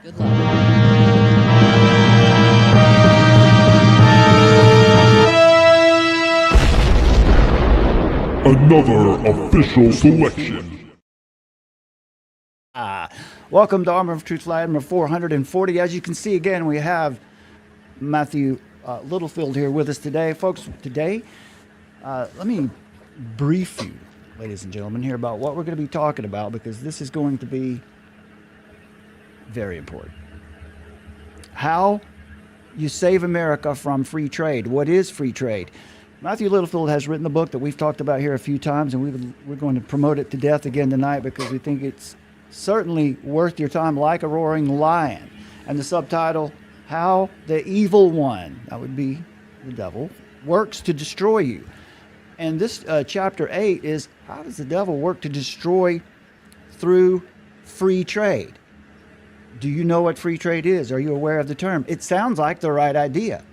Good luck. Another official selection. Welcome to Armor of Truth Flight number 440. As you can see, again, we have Matthew Littlefield here with us today. Folks, today, let me brief you, ladies and gentlemen, here about what we're going to be talking about, because this is going to be very important. How you save America from free trade. What is free trade? Matthew Littlefield has written a book that we've talked about here a few times, and we're going to promote it to death again tonight because we think it's certainly worth your time, Like a Roaring Lion. And the subtitle, How the Evil One, that would be the devil, works to destroy you. And this chapter 8 is, how does the devil work to destroy through free trade? Do you know what free trade is? Are you aware of the term? It sounds like the right idea.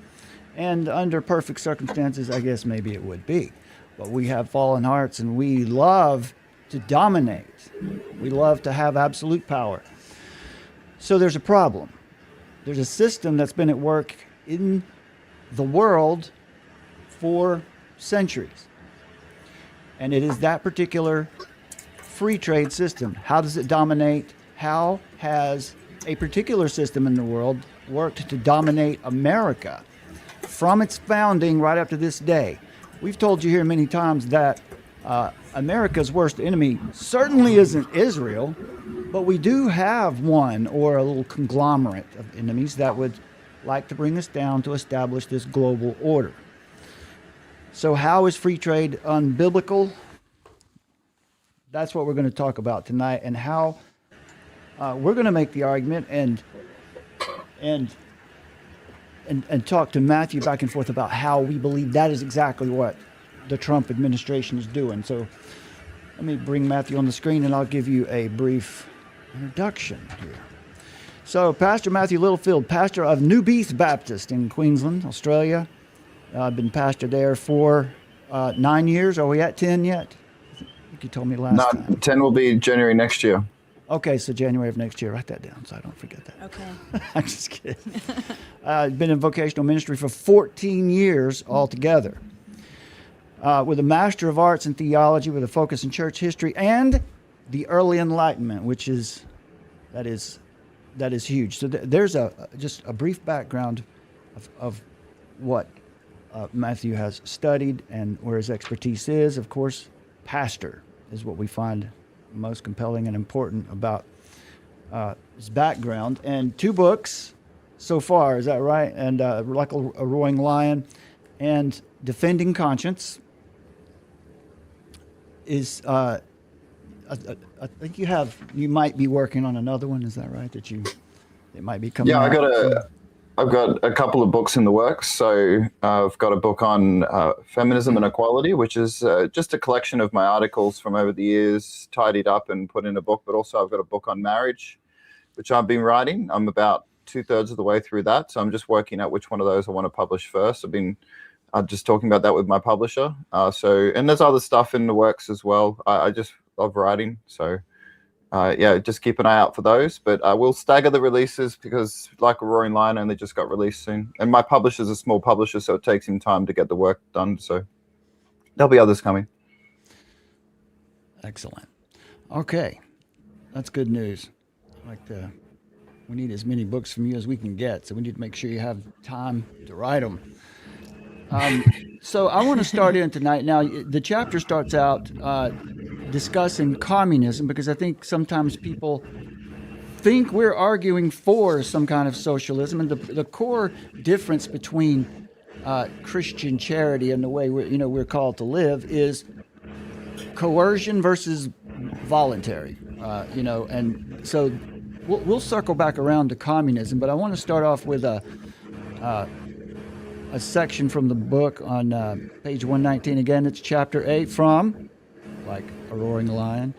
And under perfect circumstances, I guess maybe it would be. But we have fallen hearts, and we love to dominate. We love to have absolute power. So there's a problem. There's a system that's been at work in the world for centuries. And it is that particular free trade system. How does it dominate? How has a particular system in the world worked to dominate America from its founding right up to this day? We've told you here many times that America's worst enemy certainly isn't Israel, but we do have one or a little conglomerate of enemies that would like to bring us down to establish this global order. So how is free trade unbiblical? That's what we're going to talk about tonight, and how we're going to make the argument and talk to Matthew back and forth about how we believe that is exactly what the Trump administration is doing. So let me bring Matthew on the screen, and I'll give you a brief introduction here. So Pastor Matthew Littlefield, pastor of New Beath Baptist in Queensland, Australia. I've been pastor there for 9 years. Are we at 10 yet? I think you told me last time. No, 10 will be January next year. Okay, so January of next year. Write that down so I don't forget that. Okay. I'm just kidding. I've been in vocational ministry for 14 years altogether, with a Master of Arts in Theology with a focus in church history and the Early Enlightenment, which is that is huge. So there's just a brief background of what Matthew has studied and where his expertise is. Of course, pastor is what we find most compelling and important about his background. And 2 books so far, is that right? And Like a Roaring Lion and Defending Conscience is I think you might be working on another one. Is that right? It might be coming out. I've got a couple of books in the works. So I've got a book on feminism and equality, which is just a collection of my articles from over the years, tidied up and put in a book. But also I've got a book on marriage, which I've been writing. I'm about 2/3 of the way through that. So I'm just working out which one of those I want to publish first. I've been just talking about that with my publisher. And there's other stuff in the works as well. I just love writing. So just keep an eye out for those. But we'll stagger the releases because Like a Roaring Lion only just got released soon. And my publisher's a small publisher, so it takes him time to get the work done. So there'll be others coming. Excellent. Okay. That's good news. We need as many books from you as we can get, so we need to make sure you have time to write them. So I want to start in tonight. Now, the chapter starts out discussing communism, because I think sometimes people think we're arguing for some kind of socialism, and the core difference between Christian charity and the way we're called to live is coercion versus voluntary. And so we'll circle back around to communism, but I want to start off with a section from the book on page 119. Again, it's chapter 8 from Like a Roaring Lion.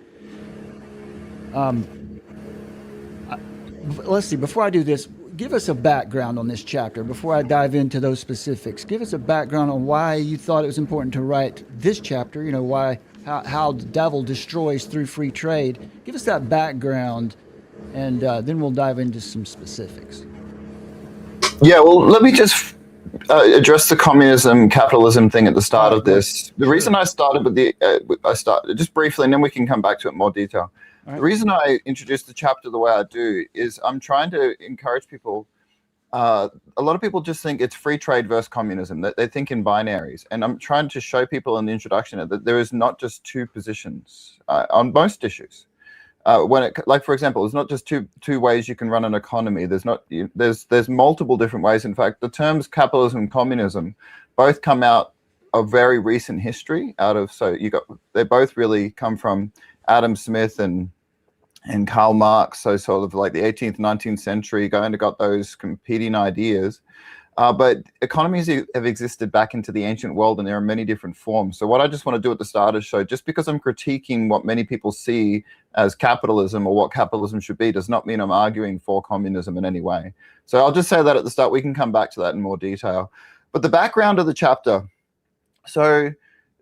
Let's see, before I do this, give us a background on this chapter before I dive into those specifics. Give us a background on why you thought it was important to write this chapter, how the devil destroys through free trade. Give us that background and then we'll dive into some specifics. Yeah, well, let me just address the communism capitalism thing at the start of this. The reason I started with I started just briefly, and then we can come back to it in more detail. The reason I introduced the chapter the way I do is I'm trying to encourage people. A lot of people just think it's free trade versus communism. That they think in binaries, and I'm trying to show people in the introduction that there is not just two positions on most issues. Like for example, there's not just two ways you can run an economy. There's multiple different ways. In fact, the terms capitalism and communism both come out of very recent history. They both really come from Adam Smith and Karl Marx. So sort of like the 18th, 19th century, got those competing ideas. But economies have existed back into the ancient world, and there are many different forms. So what I just want to do at the start is show, just because I'm critiquing what many people see as capitalism or what capitalism should be, does not mean I'm arguing for communism in any way. So I'll just say that at the start. We can come back to that in more detail. But the background of the chapter. So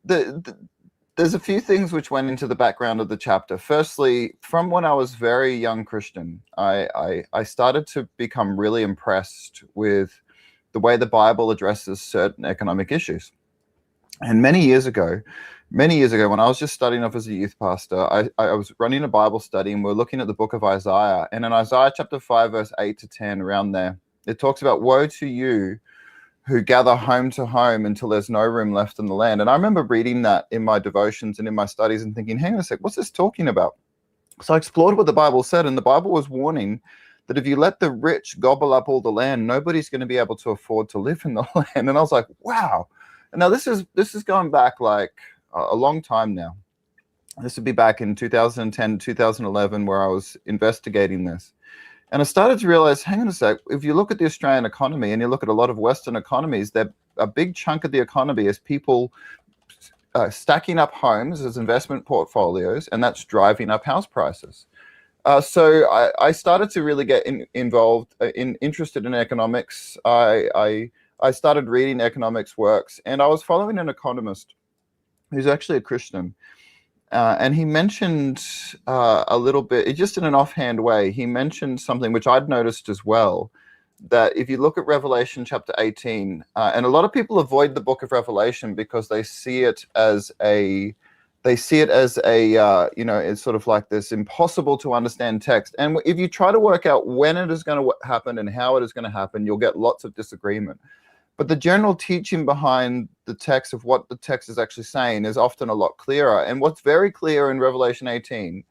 there's a few things which went into the background of the chapter. Firstly, from when I was very young Christian, I started to become really impressed with the way the Bible addresses certain economic issues. And many years ago, when I was just starting off as a youth pastor, I was running a Bible study, and we're looking at the book of Isaiah. And in Isaiah chapter 5, verse 8 to 10, around there, it talks about, woe to you who gather home to home until there's no room left in the land. And I remember reading that in my devotions and in my studies and thinking, hang on a sec, what's this talking about? So I explored what the Bible said, and the Bible was warning that if you let the rich gobble up all the land, nobody's going to be able to afford to live in the land. And I was like, wow. And now this is going back like a long time now. This would be back in 2010, 2011, where I was investigating this. And I started to realize, hang on a sec, if you look at the Australian economy and you look at a lot of Western economies, a big chunk of the economy is people stacking up homes as investment portfolios, and that's driving up house prices. So I started to really get interested in economics. I started reading economics works, and I was following an economist who's actually a Christian. And he mentioned a little bit, just in an offhand way, he mentioned something which I'd noticed as well, that if you look at Revelation chapter 18, and a lot of people avoid the book of Revelation because they see it as it's sort of like this impossible to understand text. And if you try to work out when it is going to happen and how it is going to happen, you'll get lots of disagreement. But the general teaching behind the text of what the text is actually saying is often a lot clearer. And what's very clear in Revelation 18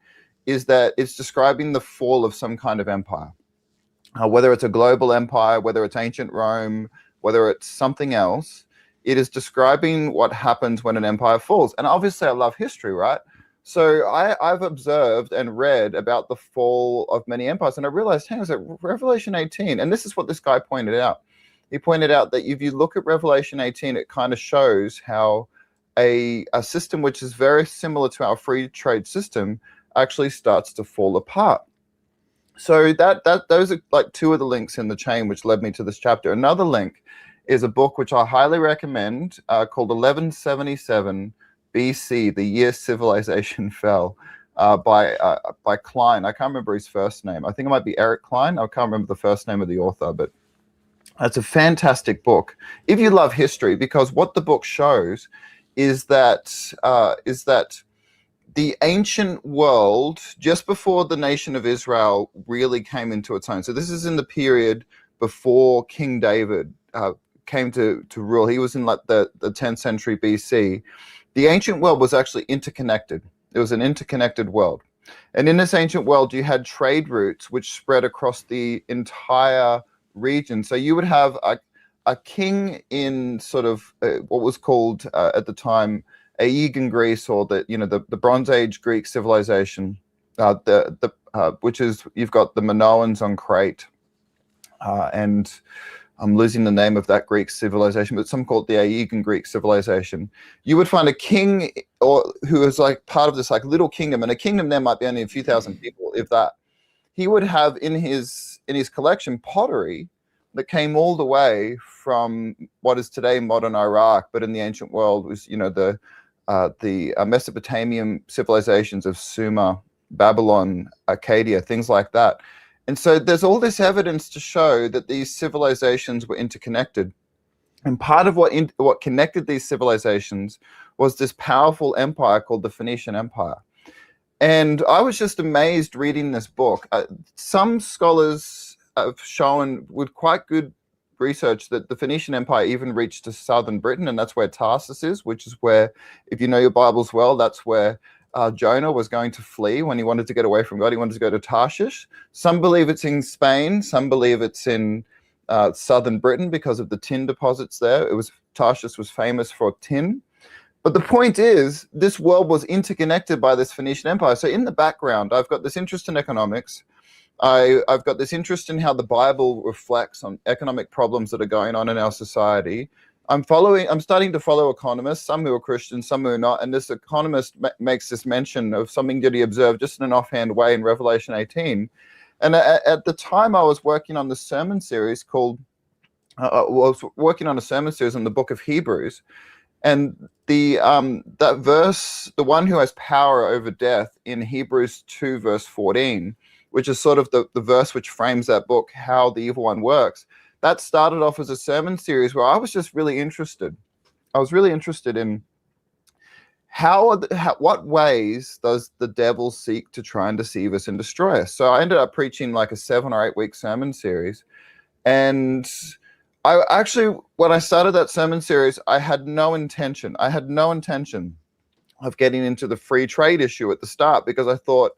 is that it's describing the fall of some kind of empire. Whether it's a global empire, whether it's ancient Rome, whether it's something else, it is describing what happens when an empire falls. And obviously I love history, right? So I've observed and read about the fall of many empires, and I realized, hang on a sec, Revelation 18, and this is what this guy pointed out. He pointed out that if you look at Revelation 18, it kind of shows how a system which is very similar to our free trade system actually starts to fall apart. So those are like two of the links in the chain which led me to this chapter. Another link is a book which I highly recommend called 1177 BC, The Year Civilization Fell, by Klein. I can't remember his first name. I think it might be Eric Klein. I can't remember the first name of the author, but that's a fantastic book if you love history, because what the book shows is that the ancient world, just before the nation of Israel really came into its own. So this is in the period before King David came to rule. He was in like the 10th century BC. The ancient world was actually interconnected. It was an interconnected world. And in this ancient world, you had trade routes which spread across the entire region. So you would have a king in sort of what was called at the time Aegean Greece, or the Bronze Age Greek civilization, which is, you've got the Minoans on Crete, and I'm losing the name of that Greek civilization, but some call it the Aegean Greek civilization. You would find a king who is like part of this like little kingdom, and a kingdom there might be only a few thousand people, if that. He would have in his collection pottery that came all the way from what is today modern Iraq, but in the ancient world was the Mesopotamian civilizations of Sumer, Babylon, Arcadia, things like that. And so there's all this evidence to show that these civilizations were interconnected. And part of what connected these civilizations was this powerful empire called the Phoenician Empire. And I was just amazed reading this book. Some scholars have shown with quite good research that the Phoenician Empire even reached to southern Britain, and that's where Tarsus is, which is where, if you know your Bibles well, that's where Jonah was going to flee when he wanted to get away from God. He wanted to go to Tarshish. Some believe it's in Spain. Some believe it's in southern Britain because of the tin deposits there. Tarshish was famous for tin. But the point is, this world was interconnected by this Phoenician Empire. So in the background, I've got this interest in economics. I've got this interest in how the Bible reflects on economic problems that are going on in our society. I'm starting to follow economists, some who are Christians, some who are not. And this economist makes this mention of something that he observed just in an offhand way in Revelation 18. And at the time I was working on this sermon series working on a sermon series on the book of Hebrews. And that verse, the one who has power over death in Hebrews 2 verse 14, which is sort of the verse which frames that book, how the evil one works, that started off as a sermon series where I was just really interested. I was really interested in what ways does the devil seek to try and deceive us and destroy us. So I ended up preaching like a 7 or 8 week sermon series. And I actually, when I started that sermon series, I had no intention of getting into the free trade issue at the start, because I thought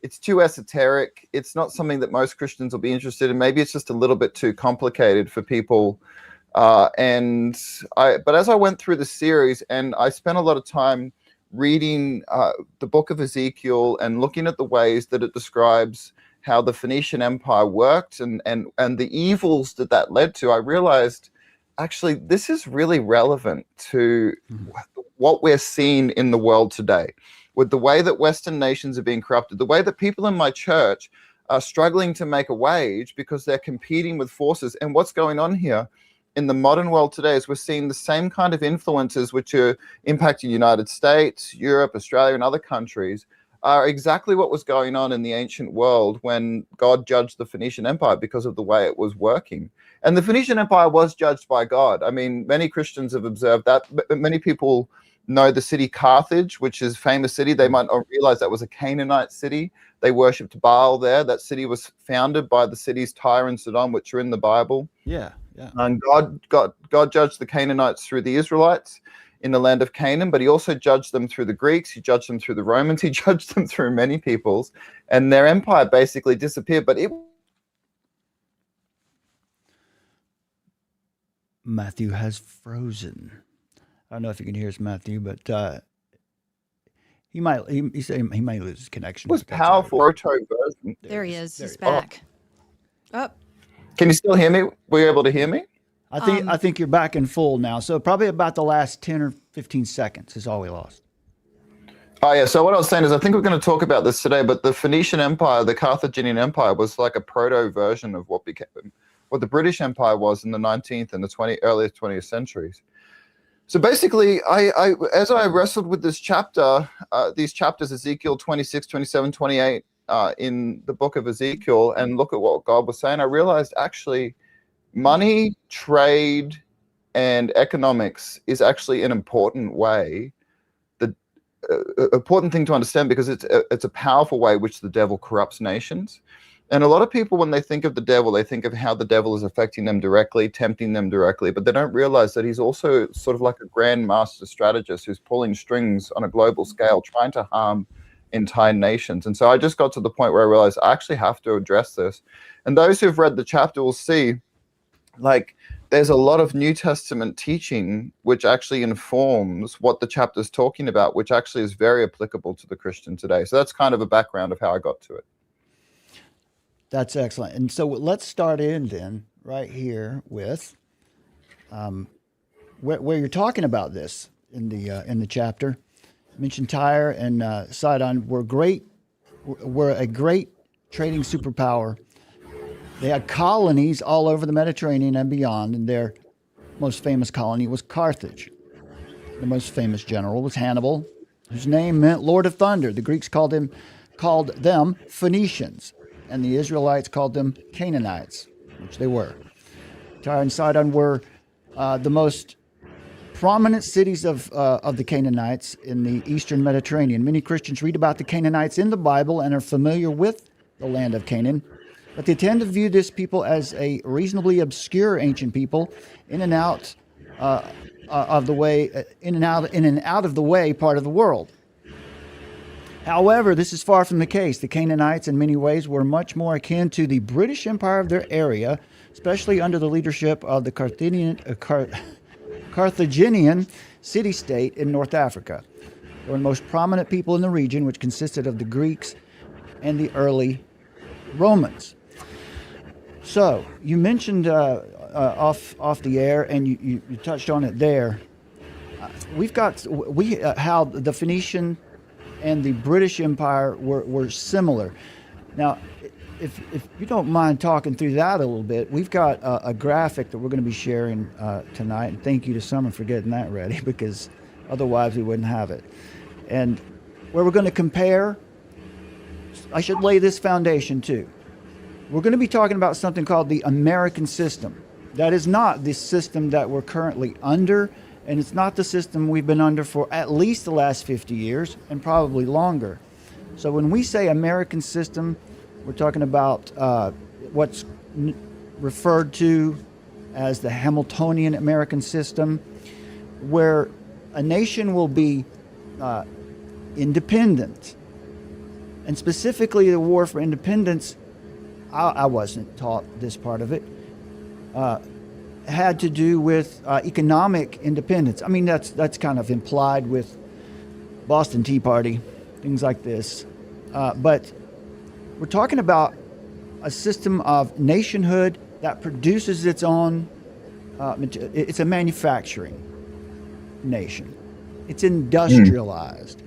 it's too esoteric. It's not something that most Christians will be interested in. Maybe it's just a little bit too complicated for people. But as I went through the series, and I spent a lot of time reading the book of Ezekiel and looking at the ways that it describes how the Phoenician Empire worked and the evils that led to, I realized, actually, this is really relevant to what we're seeing in the world today, with the way that Western nations are being corrupted, the way that people in my church are struggling to make a wage because they're competing with forces. And what's going on here in the modern world today is we're seeing the same kind of influences which are impacting the United States, Europe, Australia, and other countries, are exactly what was going on in the ancient world when God judged the Phoenician Empire because of the way it was working. And the Phoenician Empire was judged by God. I mean, many Christians have observed that. Many people know the city Carthage, which is a famous city. They might not realize that was a Canaanite city. They worshipped Baal there. That city was founded by the cities Tyre and Sidon, which are in the Bible. Yeah. And God judged the Canaanites through the Israelites in the land of Canaan, but he also judged them through the Greeks, he judged them through the Romans, he judged them through many peoples, and their empire basically disappeared. But Matthew has frozen. I don't know if you can hear us, Matthew, but he might lose his connection. It was powerful proto version. There he is. He's back. Oh. Can you still hear me? Were you able to hear me? I think you're back in full now. So probably about the last 10 or 15 seconds is all we lost. Oh, yeah. So what I was saying is I think we're going to talk about this today, but the Phoenician Empire, the Carthaginian Empire, was like a proto version of what the British Empire was in the 19th and the early 20th centuries. So basically, as I wrestled with this chapter, these chapters, Ezekiel 26, 27, 28, in the book of Ezekiel, and look at what God was saying, I realized actually money, trade, and economics is actually an important way, the important thing to understand, because it's a powerful way which the devil corrupts nations. And a lot of people, when they think of the devil, they think of how the devil is affecting them directly, tempting them directly, but they don't realize that he's also sort of like a grand master strategist who's pulling strings on a global scale, trying to harm entire nations. And so I just got to the point where I realized I actually have to address this. And those who've read the chapter will see, like, there's a lot of New Testament teaching which actually informs what the chapter is talking about, which actually is very applicable to the Christian today. So that's kind of a background of how I got to it. That's excellent. And so let's start in then right here with where you're talking about this in the chapter. You mentioned Tyre and Sidon were a great trading superpower. They had colonies all over the Mediterranean and beyond, and their most famous colony was Carthage. The most famous general was Hannibal, whose name meant Lord of Thunder. The Greeks called them Phoenicians. and the Israelites called them Canaanites, which they were. Tyre and Sidon were the most prominent cities of the Canaanites in the eastern Mediterranean. Many Christians read about the Canaanites in the Bible and are familiar with the land of Canaan, but they tend to view this people as a reasonably obscure ancient people in and out of the way part of the world. However, this is far from the case. The Canaanites, in many ways, were much more akin to the British Empire of their area, especially under the leadership of the Carthaginian city-state in North Africa. They were the most prominent people in the region, which consisted of the Greeks and the early Romans. So, you mentioned off the air, and you touched on it there. How the Phoenician and the British Empire were similar. Now, if you don't mind talking through that a little bit, we've got a graphic that we're going to be sharing tonight, and thank you to Summer for getting that ready, because otherwise we wouldn't have it. And where we're going to compare, I should lay this foundation too. We're going to be talking about something called the American system. That is not the system that we're currently under, and it's not the system we've been under for at least the last 50 years, and probably longer. So when we say American system, we're talking about what's referred to as the Hamiltonian American system, where a nation will be independent. And specifically the war for independence, I wasn't taught this part of it, had to do with economic independence. I mean, that's kind of implied with Boston Tea Party, things like this. But we're talking about a system of nationhood that produces its own, it's a manufacturing nation. It's industrialized.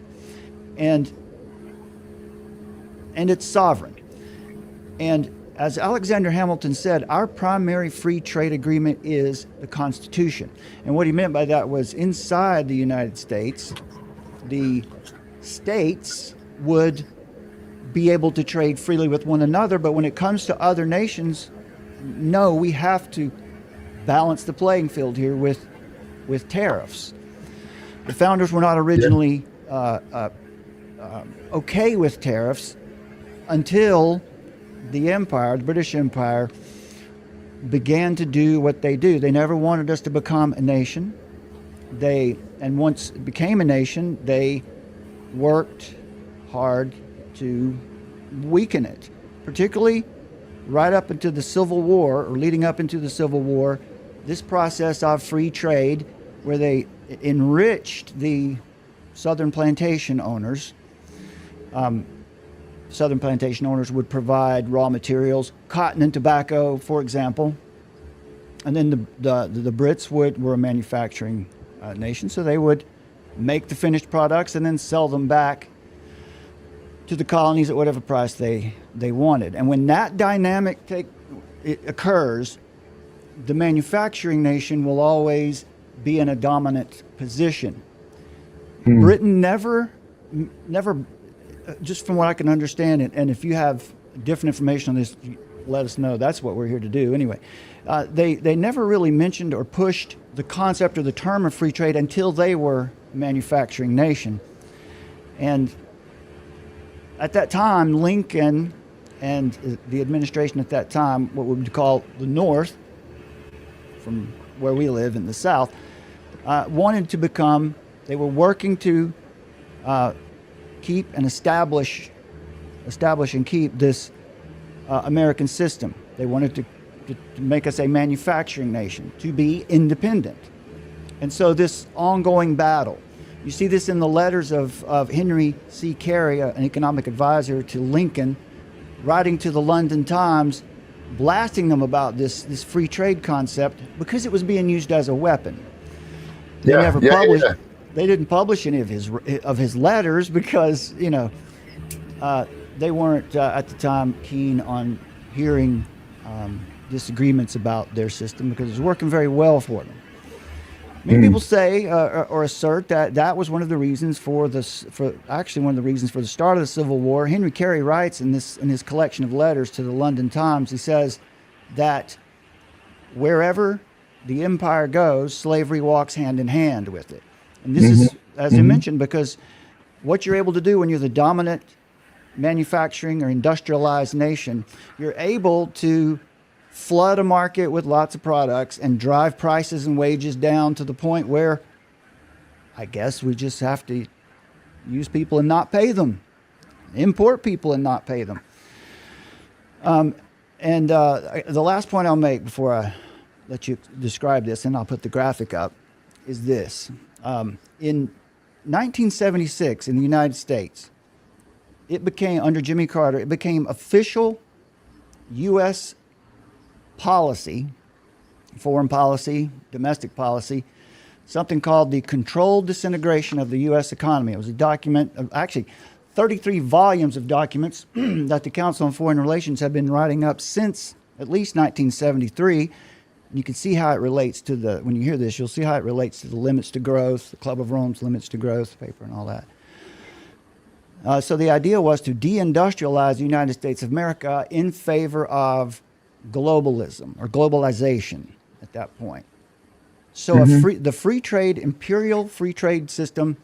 And it's sovereign. And as Alexander Hamilton said, our primary free trade agreement is the Constitution. And what he meant by that was inside the United States, the states would be able to trade freely with one another, but when it comes to other nations, no, we have to balance the playing field here with tariffs. The founders were not originally okay with tariffs until the empire, the British Empire, began to do what they do. They never wanted us to become a nation. And once it became a nation, they worked hard to weaken it, particularly right up into the Civil War, or leading up into the Civil War. This process of free trade, where they enriched the southern plantation owners. Southern plantation owners would provide raw materials, cotton and tobacco, for example. And then the Brits were a manufacturing nation, so they would make the finished products and then sell them back to the colonies at whatever price they wanted. And when that dynamic occurs, the manufacturing nation will always be in a dominant position. Britain never, just from what I can understand, and if you have different information on this, let us know. That's what we're here to do anyway. They never really mentioned or pushed the concept or the term of free trade until they were a manufacturing nation. And at that time, Lincoln and the administration at that time, what we would call the North, from where we live in the South, wanted to become, they were working to keep and establish and keep this American system. They wanted to make us a manufacturing nation, to be independent. And so this ongoing battle, you see this in the letters of Henry C. Carey, an economic advisor to Lincoln, writing to the London Times, blasting them about this free trade concept because it was being used as a weapon. They never published. Yeah. They didn't publish any of his letters because they weren't at the time keen on hearing disagreements about their system because it was working very well for them. Many people say or assert that that was one of the reasons for this, actually one of the reasons for the start of the Civil War. Henry Carey writes in his collection of letters to the London Times, he says that wherever the empire goes, slavery walks hand in hand with it. And this is, as I mentioned, because what you're able to do when you're the dominant manufacturing or industrialized nation, you're able to flood a market with lots of products and drive prices and wages down to the point where I guess we just have to use people and not pay them, import people and not pay them. The last point I'll make before I let you describe this, and I'll put the graphic up, is this. In 1976 in the United States, it became, under Jimmy Carter, it became official U.S. policy, foreign policy, domestic policy, something called the Controlled Disintegration of the U.S. Economy. It was a document of actually 33 volumes of documents that the Council on Foreign Relations have been writing up since at least 1973. You can see how it relates to the, when you hear this, you'll see how it relates to the limits to growth, the Club of Rome's limits to growth paper and all that. So the idea was to deindustrialize the United States of America in favor of globalism or globalization at that point. So the free trade, imperial free trade system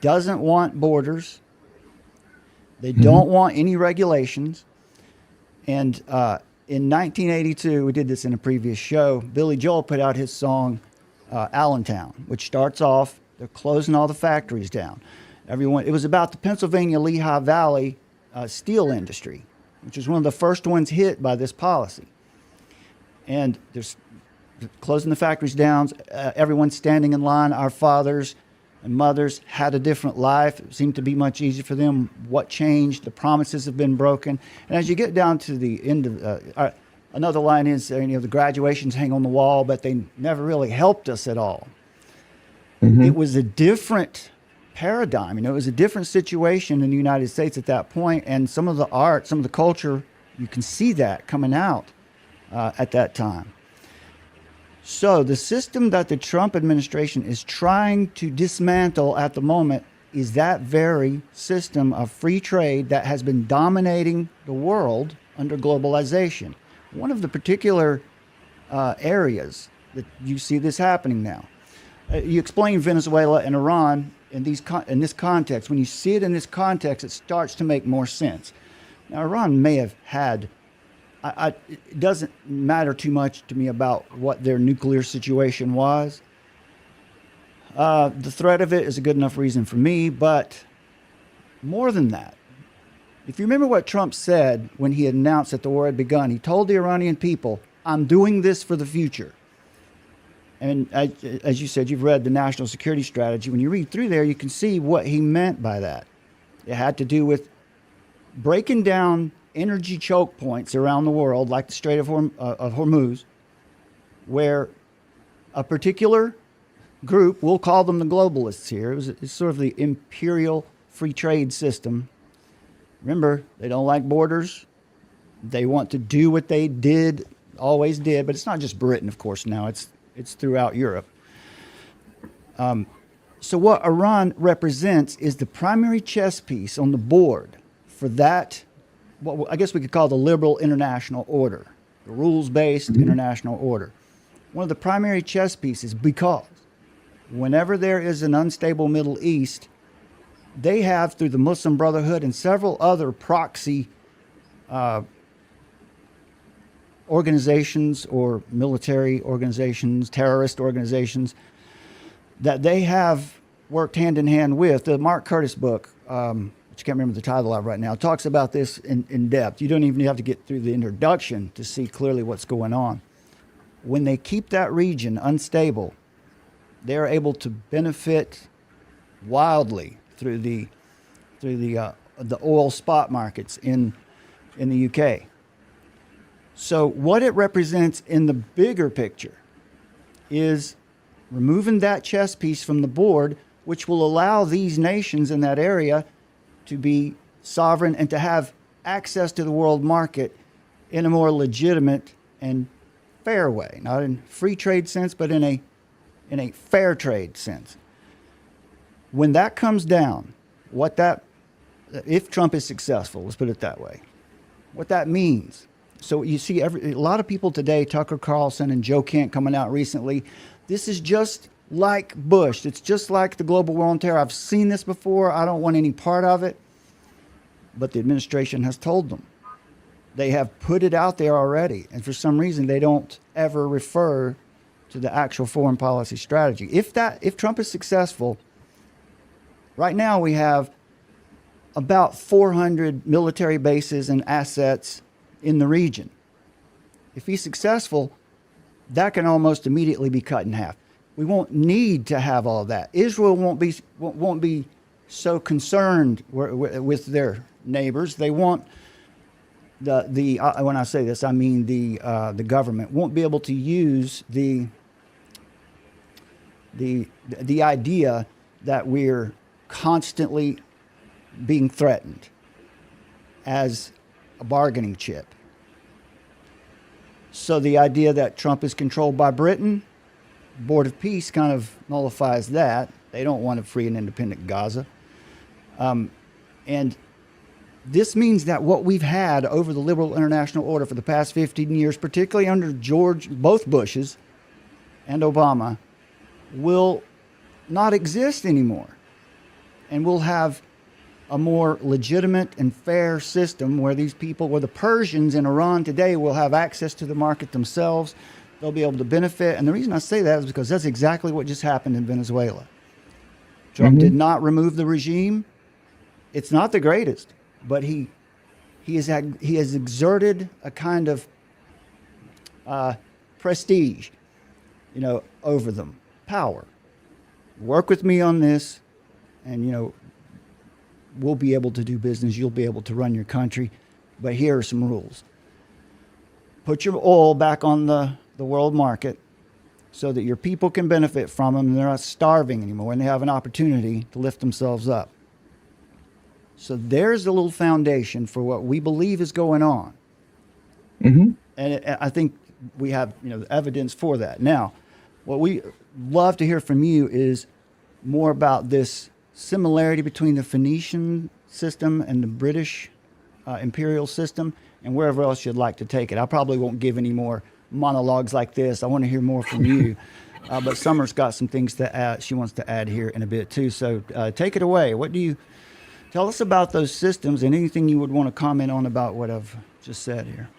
doesn't want borders. They don't want any regulations. And in 1982, we did this in a previous show, Billy Joel put out his song, Allentown, which starts off, they're closing all the factories down. It was about the Pennsylvania Lehigh Valley steel industry, which was one of the first ones hit by this policy. And there's closing the factories down, everyone's standing in line. Our fathers and mothers had a different life. It seemed to be much easier for them. What changed? The promises have been broken. And as you get down to the end of, another line is, the graduations hang on the wall, but they never really helped us at all. It was a different paradigm. It was a different situation in the United States at that point, and some of the art, some of the culture, you can see that coming out at that time. So the system that the Trump administration is trying to dismantle at the moment is that very system of free trade that has been dominating the world under globalization. One of the particular areas that you see this happening now. You explain Venezuela and Iran in this context. When you see it in this context, it starts to make more sense. Now, Iran may have had, it doesn't matter too much to me about what their nuclear situation was. The threat of it is a good enough reason for me, but more than that, if you remember what Trump said when he announced that the war had begun, he told the Iranian people, I'm doing this for the future. And as you said, you've read the National Security Strategy. When you read through there, you can see what he meant by that. It had to do with breaking down energy choke points around the world, like the Strait of Hormuz, where a particular group, we'll call them the globalists here, it's sort of the imperial free trade system. Remember, they don't like borders. They want to do what they always did, but it's not just Britain, of course, now. It's throughout Europe. So what Iran represents is the primary chess piece on the board for that, what I guess we could call the liberal international order, the rules-based international order. One of the primary chess pieces, because whenever there is an unstable Middle East, they have, through the Muslim Brotherhood and several other proxy organizations or military organizations, terrorist organizations, that they have worked hand in hand with. The Mark Curtis book, which I can't remember the title of right now, talks about this in depth. You don't even have to get through the introduction to see clearly what's going on. When they keep that region unstable, they're able to benefit wildly through the oil spot markets in the UK. So what it represents in the bigger picture is removing that chess piece from the board, which will allow these nations in that area to be sovereign and to have access to the world market in a more legitimate and fair way, not in free trade sense, but in in a fair trade sense. When that comes down, if Trump is successful, let's put it that way, what that means. So you see a lot of people today, Tucker Carlson and Joe Kent coming out recently, this is just like Bush. It's just like the global war on terror. I've seen this before. I don't want any part of it. But the administration has told them. They have put it out there already. And for some reason, they don't ever refer to the actual foreign policy strategy. If Trump is successful, right now we have about 400 military bases and assets in the region. If he's successful, that can almost immediately be cut in half. We won't need to have all that. Israel won't be so concerned with their neighbors. They want when I say this, I mean the government won't be able to use the idea that we're constantly being threatened as a bargaining chip. So the idea that Trump is controlled by Britain, Board of Peace kind of nullifies that. They don't want a free and independent Gaza. And this means that what we've had over the liberal international order for the past 15 years, particularly under both Bushes and Obama, will not exist anymore. And we'll have a more legitimate and fair system where where the Persians in Iran today will have access to the market themselves. They'll be able to benefit. And the reason I say that is because that's exactly what just happened in Venezuela. Trump did not remove the regime. It's not the greatest, but he has exerted a kind of prestige, over them, power. Work with me on this, and we'll be able to do business. You'll be able to run your country, but here are some rules. Put your oil back on the world market so that your people can benefit from them and they're not starving anymore and they have an opportunity to lift themselves up. So there's a little foundation for what we believe is going on. And I think we have evidence for that. Now, what we love to hear from you is more about this similarity between the Phoenician system and the British imperial system and wherever else you'd like to take it. I probably won't give any more monologues like this. I want to hear more from you. But Summer's got some things to add. She wants to add here in a bit too. So take it away. Tell us about those systems and anything you would want to comment on about what I've just said here.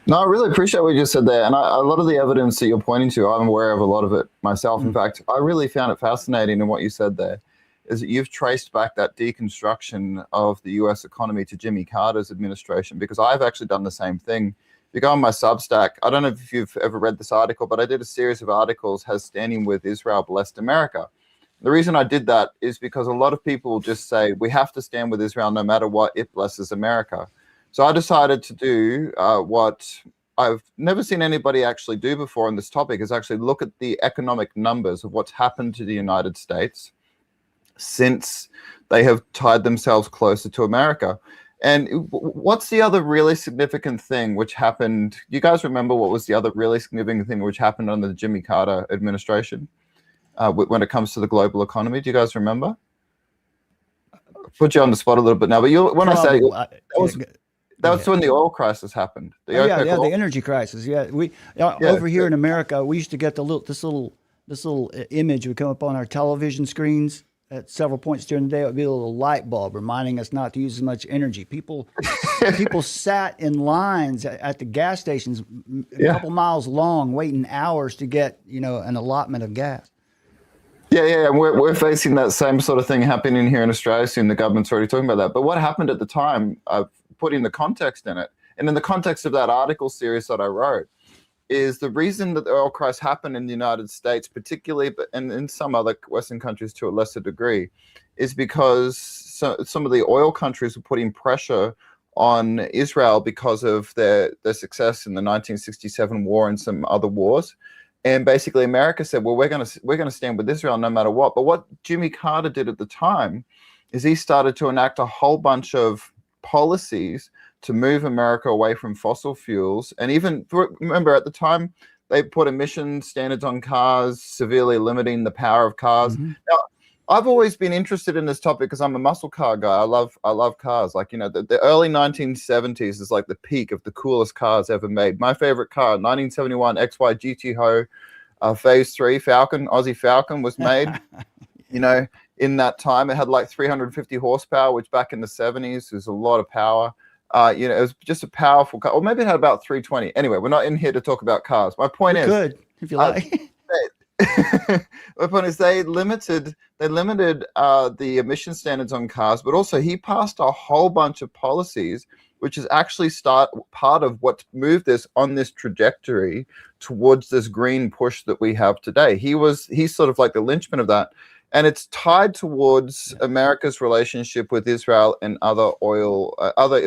No, I really appreciate what you just said there. And a lot of the evidence that you're pointing to, I'm aware of a lot of it myself. In fact, I really found it fascinating in what you said there, is that you've traced back that deconstruction of the US economy to Jimmy Carter's administration, because I've actually done the same thing. If you go on my Substack, I don't know if you've ever read this article, but I did a series of articles, Has Standing with Israel Blessed America? The reason I did that is because a lot of people will just say, we have to stand with Israel no matter what, it blesses America. So I decided to do what I've never seen anybody actually do before on this topic, is actually look at the economic numbers of what's happened to the United States since they have tied themselves closer to America. And what's the other really significant thing which happened? You guys remember what was the other really significant thing which happened under the Jimmy Carter administration when it comes to the global economy? Do you guys remember? Put you on the spot a little bit now, but that was when the oil crisis happened. The energy crisis. Yeah, over here in America, we used to get this little image would come up on our television screens at several points during the day. It would be a little light bulb reminding us not to use as much energy. People sat in lines at the gas stations a couple miles long, waiting hours to get an allotment of gas. Yeah, and we're facing that same sort of thing happening here in Australia soon. The government's already talking about that. But what happened at the time, I've put in the context in it, and in the context of that article series that I wrote, is the reason that the oil crisis happened in the United States, particularly, and in some other Western countries to a lesser degree, is because some of the oil countries were putting pressure on Israel because of their success in the 1967 war and some other wars. And basically America said, well, we're going to stand with Israel no matter what. But what Jimmy Carter did at the time is he started to enact a whole bunch of policies to move America away from fossil fuels. And even remember, at the time, They put emission standards on cars, severely limiting the power of cars. Mm-hmm. Now, I've always been interested in this topic because I'm a muscle car guy. I love cars. Like, the early 1970s is like the peak of the coolest cars ever made. My favorite car, 1971 XY GT Ho, Phase 3 Falcon, Aussie Falcon was made. In that time, it had like 350 horsepower, which back in the 70s was a lot of power. It was just a powerful car, or maybe it had about 320. Anyway, we're not in here to talk about cars. My point is, good if you like. My point is they limited the emission standards on cars, but also he passed a whole bunch of policies, which is actually part of what moved this on this trajectory towards this green push that we have today. He's sort of like the linchpin of that. And it's tied towards America's relationship with Israel and other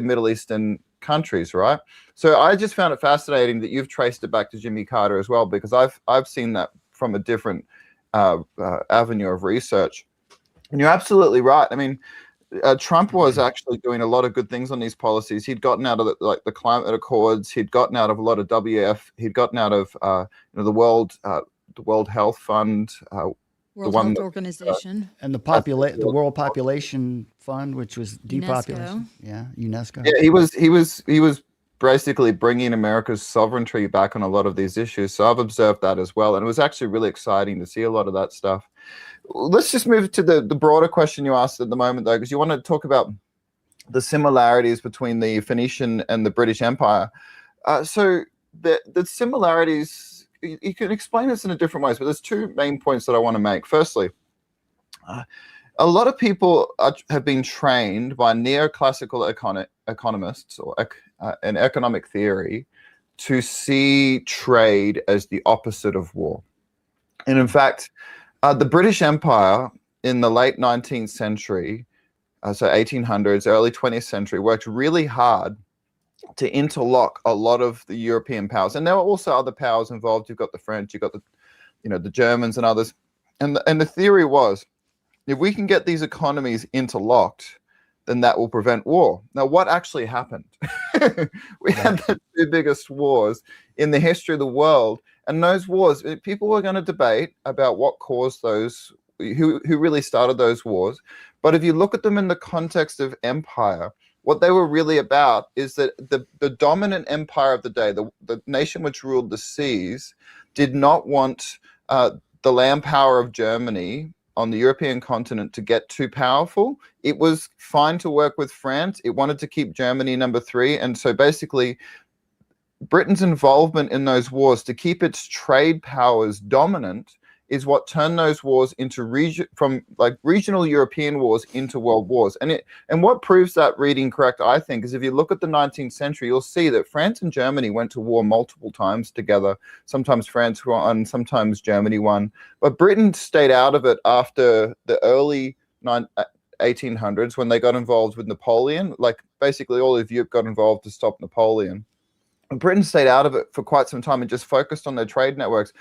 Middle Eastern countries, right? So I just found it fascinating that you've traced it back to Jimmy Carter as well, because I've seen that from a different avenue of research. And you're absolutely right. I mean, Trump was actually doing a lot of good things on these policies. He'd gotten out of the climate accords. He'd gotten out of a lot of WF. He'd gotten out of the World Health Fund. World Health Organization. And the World Population Fund, which was depopulation. UNESCO. Yeah, he was basically bringing America's sovereignty back on a lot of these issues. So I've observed that as well. And it was actually really exciting to see a lot of that stuff. Let's just move to the broader question you asked at the moment, though, because you want to talk about the similarities between the Phoenician and the British Empire. So the similarities, you can explain this in a different ways, but there's two main points that I want to make. Firstly, a lot of people have been trained by neoclassical economists in economic theory to see trade as the opposite of war. And in fact, the British Empire in the late 19th century, so 1800s, early 20th century, worked really hard to interlock a lot of the European powers. And there were also other powers involved. You've got the French, you've got the Germans and others. And the theory was, if we can get these economies interlocked, then that will prevent war. Now, what actually happened? We had the two biggest wars in the history of the world. And those wars, people were going to debate about what caused those, who really started those wars. But if you look at them in the context of empire, what they were really about is that the dominant empire of the day, the nation which ruled the seas, did not want the land power of Germany on the European continent to get too powerful. It was fine to work with France. It wanted to keep Germany number 3. And so basically, Britain's involvement in those wars to keep its trade powers dominant is what turned those wars into regional European wars into world wars. And what proves that reading correct, I think, is if you look at the 19th century, you'll see that France and Germany went to war multiple times together. Sometimes France won, sometimes Germany won. But Britain stayed out of it after the early 1800s when they got involved with Napoleon. Like basically all of Europe got involved to stop Napoleon. Britain stayed out of it for quite some time and just focused on their trade networks.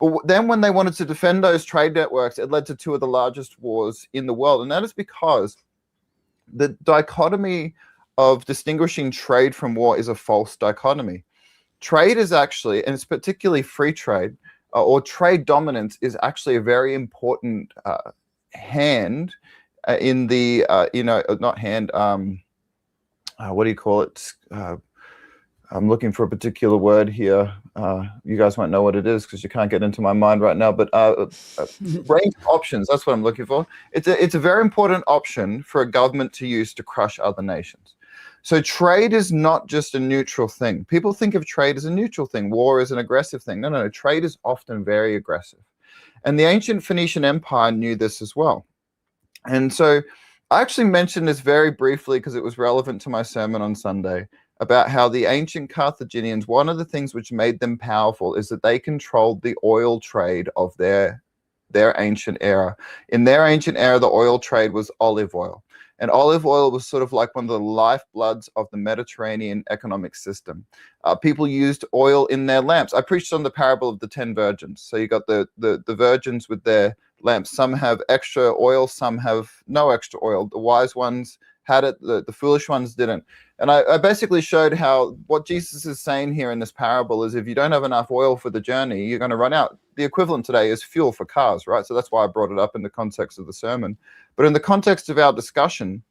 But then when they wanted to defend those trade networks, it led to two of the largest wars in the world. And that is because the dichotomy of distinguishing trade from war is a false dichotomy. Trade is actually, and it's particularly free trade, or trade dominance is actually a very important hand in the, not hand, what do you call it? I'm looking for a particular word here. You guys won't know what it is because you can't get into my mind right now, but range of options, that's what I'm looking for. It's a very important option for a government to use to crush other nations. So trade is not just a neutral thing. People think of trade as a neutral thing. War is an aggressive thing. No. Trade is often very aggressive. And the ancient Phoenician Empire knew this as well. And so I actually mentioned this very briefly because it was relevant to my sermon on Sunday, about how the ancient Carthaginians, one of the things which made them powerful is that they controlled the oil trade of their ancient era. In their ancient era, the oil trade was olive oil. And olive oil was sort of like one of the lifebloods of the Mediterranean economic system. People used oil in their lamps. I preached on the parable of the 10 virgins. So you got the virgins with their lamps. Some have extra oil, some have no extra oil. The wise ones had it, the foolish ones didn't. And I basically showed how what Jesus is saying here in this parable is if you don't have enough oil for the journey, you're going to run out. The equivalent today is fuel for cars, right? So that's why I brought it up in the context of the sermon. But in the context of our discussion,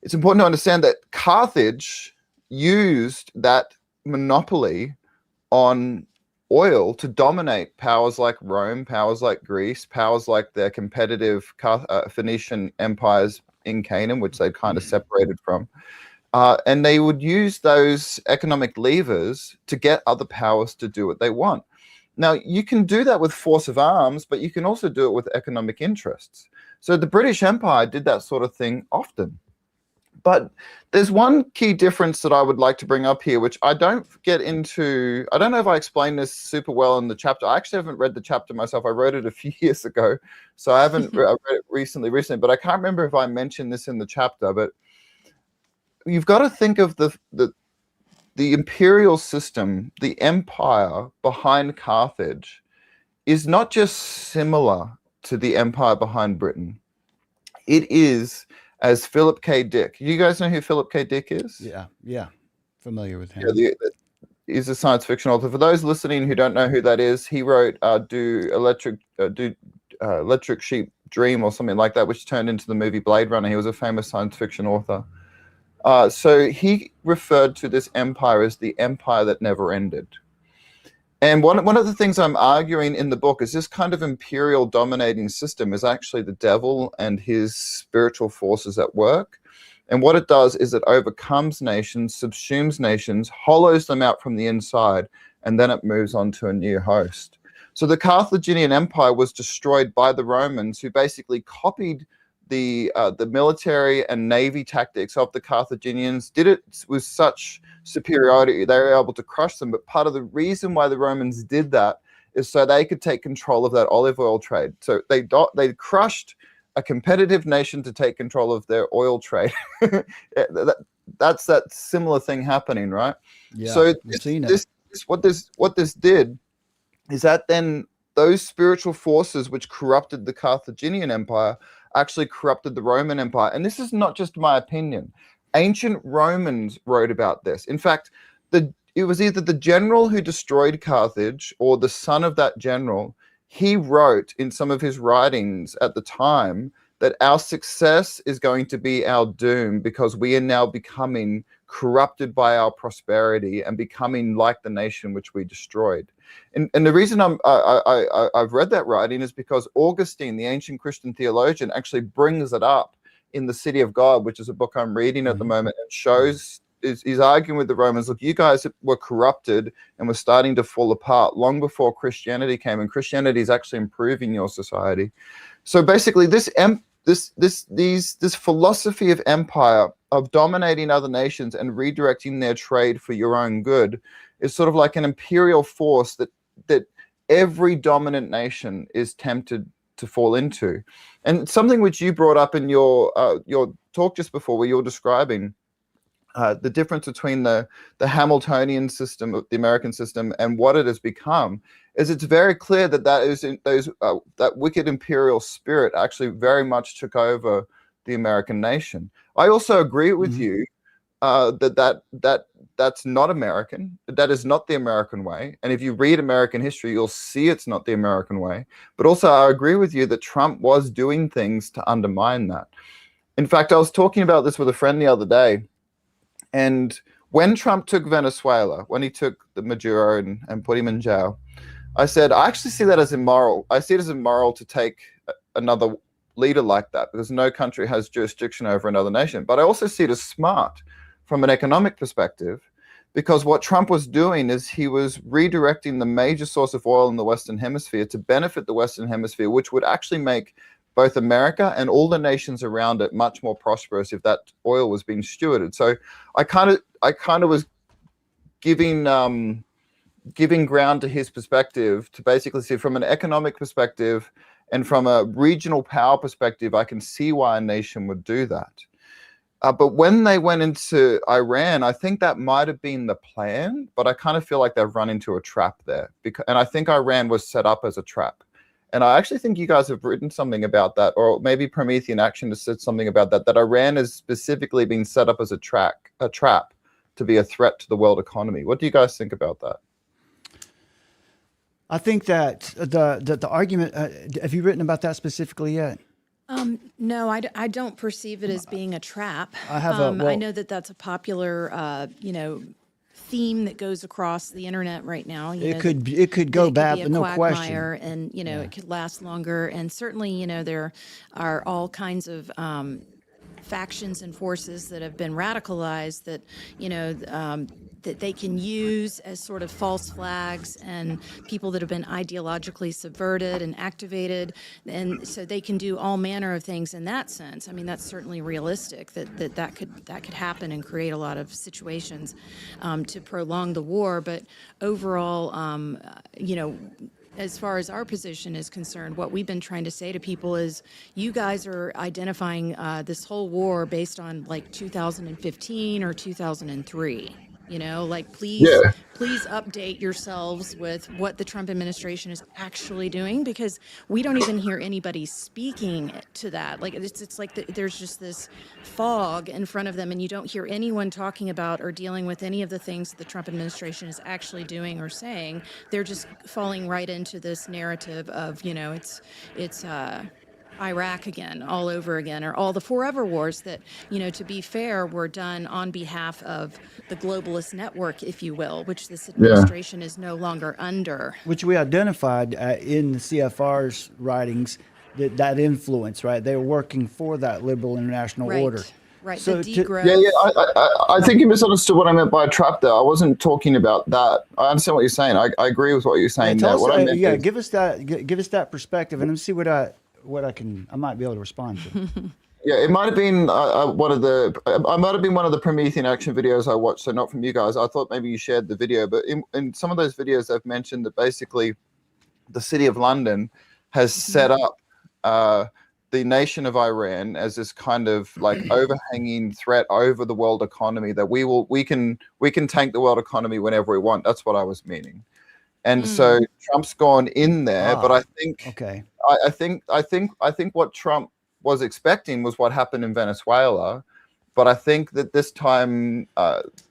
it's important to understand that Carthage used that monopoly on oil to dominate powers like Rome, powers like Greece, powers like their competitive Phoenician empires in Canaan, which they kind of separated from. And they would use those economic levers to get other powers to do what they want. Now, you can do that with force of arms, but you can also do it with economic interests. So the British Empire did that sort of thing often. But there's one key difference that I would like to bring up here, which I don't get into. I don't know if I explained this super well in the chapter. I actually haven't read the chapter myself. I wrote it a few years ago, so I haven't read it recently, but I can't remember if I mentioned this in the chapter. But you've got to think of the imperial system, the empire behind Carthage, is not just similar to the empire behind Britain. It is, as Philip K. Dick. You guys know who Philip K. Dick is? Yeah, familiar with him. Yeah, he's a science fiction author. For those listening who don't know who that is, he wrote "Do Electric Sheep Dream" or something like that, which turned into the movie Blade Runner. He was a famous science fiction author. So he referred to this empire as the empire that never ended. And one of the things I'm arguing in the book is this kind of imperial dominating system is actually the devil and his spiritual forces at work. And what it does is it overcomes nations, subsumes nations, hollows them out from the inside, and then it moves on to a new host. So the Carthaginian Empire was destroyed by the Romans, who basically copied the military and navy tactics of the Carthaginians, did it with such superiority they were able to crush them. But part of the reason why the Romans did that is so they could take control of that olive oil trade. So they crushed a competitive nation to take control of their oil trade. That's that similar thing happening, right? Yeah, so what this did is that then those spiritual forces which corrupted the Carthaginian Empire actually corrupted the Roman Empire. And this is not just my opinion. Ancient Romans wrote about this. In fact, it was either the general who destroyed Carthage or the son of that general. He wrote in some of his writings at the time that our success is going to be our doom because we are now becoming corrupted by our prosperity and becoming like the nation which we destroyed. And the reason I've read that writing is because Augustine, the ancient Christian theologian, actually brings it up in The City of God, which is a book I'm reading at the moment, and shows he's arguing with the Romans. Look, you guys were corrupted and were starting to fall apart long before Christianity came, and Christianity is actually improving your society. So basically, this philosophy of empire, of dominating other nations and redirecting their trade for your own good, is sort of like an imperial force that every dominant nation is tempted to fall into. And something which you brought up in your talk just before, where you're describing the difference between the Hamiltonian system, the American system, and what it has become, is it's very clear that that wicked imperial spirit actually very much took over the American nation. I also agree with you that's not American. That is not the American way. And if you read American history, you'll see it's not the American way. But also, I agree with you that Trump was doing things to undermine that. In fact, I was talking about this with a friend the other day. And when Trump took Venezuela, when he took the Maduro and put him in jail, I said, I actually see that as immoral. I see it as immoral to take another leader like that, because no country has jurisdiction over another nation. But I also see it as smart from an economic perspective, because what Trump was doing is he was redirecting the major source of oil in the Western Hemisphere to benefit the Western Hemisphere, which would actually make both America and all the nations around it much more prosperous if that oil was being stewarded. So I kind of was giving ground to his perspective to basically see from an economic perspective and from a regional power perspective, I can see why a nation would do that. But when they went into Iran, I think that might have been the plan, but I kind of feel like they've run into a trap there. And I think Iran was set up as a trap. And I actually think you guys have written something about that, or maybe Promethean Action has said something about that, that Iran has specifically been set up as a trap to be a threat to the world economy. What do you guys think about that? I think that the argument, have you written about that specifically yet? No, I don't perceive it as being a trap. I have I know that that's a popular, theme that goes across the internet right now. It could go bad, but no question. And it could last longer. And certainly, there are all kinds of factions and forces that have been radicalized that that they can use as sort of false flags, and people that have been ideologically subverted and activated, and so they can do all manner of things in that sense. I mean, that's certainly realistic that could happen and create a lot of situations to prolong the war. But overall, as far as our position is concerned, what we've been trying to say to people is, you guys are identifying this whole war based on like 2015 or 2003. Please update yourselves with what the Trump administration is actually doing, because we don't even hear anybody speaking to that. Like it's like there's just this fog in front of them, and you don't hear anyone talking about or dealing with any of the things that the Trump administration is actually doing or saying. They're just falling right into this narrative of, it's Iraq again, all over again, or all the forever wars that, to be fair, were done on behalf of the globalist network, if you will, which this administration is no longer under. Which we identified in the CFR's writings, that influence, right? They were working for that liberal international order. Right. So the degrowth. I think you misunderstood what I meant by a trap there. I wasn't talking about that. I understand what you're saying. I agree with what you're saying there. What I meant is, give us that perspective, and let's see what I might be able to respond to. Yeah, it might have been one of the Promethean Action videos I watched, so not from you guys. I thought maybe you shared the video, but in some of those videos, they've mentioned that basically the city of London has set up the nation of Iran as this kind of like overhanging threat over the world economy, that we can tank the world economy whenever we want. That's what I was meaning. And so Trump's gone in there, but I think I think what Trump was expecting was what happened in Venezuela, but I think that this time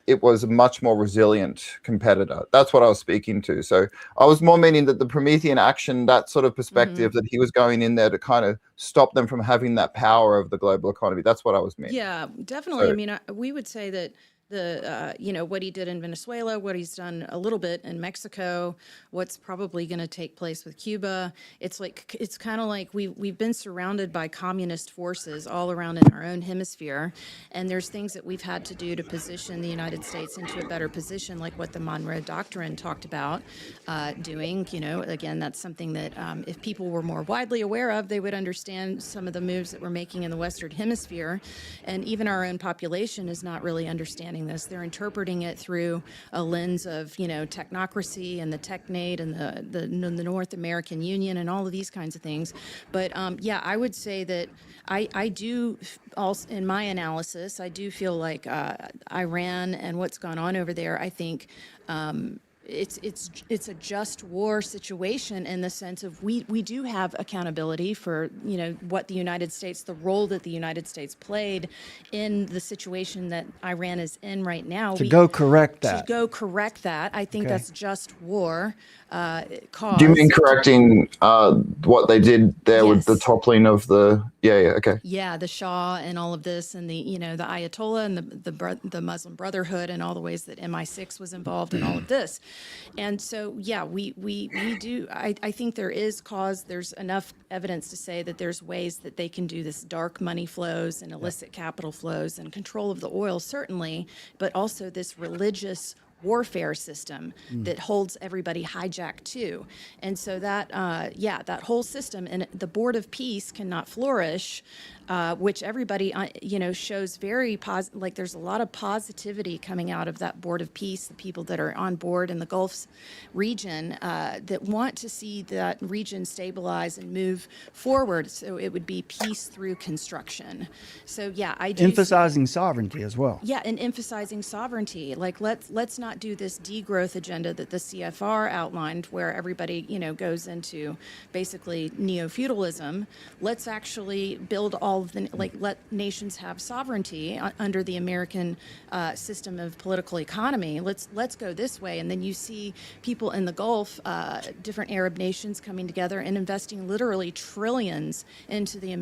it was a much more resilient competitor. That's what I was speaking to. So I was more meaning that the Promethean Action, that sort of perspective, that he was going in there to kind of stop them from having that power of the global economy. That's what I was meaning. Yeah, definitely. So, I mean, we would say that what he did in Venezuela, what he's done a little bit in Mexico, what's probably going to take place with Cuba. It's kind of like we've been surrounded by communist forces all around in our own hemisphere, and there's things that we've had to do to position the United States into a better position, like what the Monroe Doctrine talked about doing. Again, that's something that if people were more widely aware of, they would understand some of the moves that we're making in the Western Hemisphere, and even our own population is not really understanding this. They're interpreting it through a lens of, technocracy and the technate and the North American Union and all of these kinds of things. But I would say that I do also, in my analysis, I do feel like Iran and what's gone on over there, I think it's a just war situation in the sense of we do have accountability for what the United States, the role that the United States played in the situation that Iran is in right now. To go correct that, I think that's just war. Cause. Do you mean correcting what they did there with the toppling of the? The Shah and all of this, and the Ayatollah and the Muslim Brotherhood and all the ways that MI6 was involved in all of this. And so, we do. I think there's enough evidence to say that there's ways that they can do this dark money flows and illicit capital flows and control of the oil, certainly, but also this religious warfare system that holds everybody hijacked too. And so that whole system, and the Board of Peace cannot flourish, which everybody, shows very positive, like there's a lot of positivity coming out of that Board of Peace, the people that are on board in the Gulf region that want to see that region stabilize and move forward. So it would be peace through construction. So I do. Emphasizing sovereignty as well. Yeah, and emphasizing sovereignty. Like let's not not do this degrowth agenda that the CFR outlined, where everybody, goes into basically neo-feudalism. Let's actually build all of the, let nations have sovereignty under the American system of political economy. Let's go this way. And then you see people in the Gulf, different Arab nations coming together and investing literally trillions into the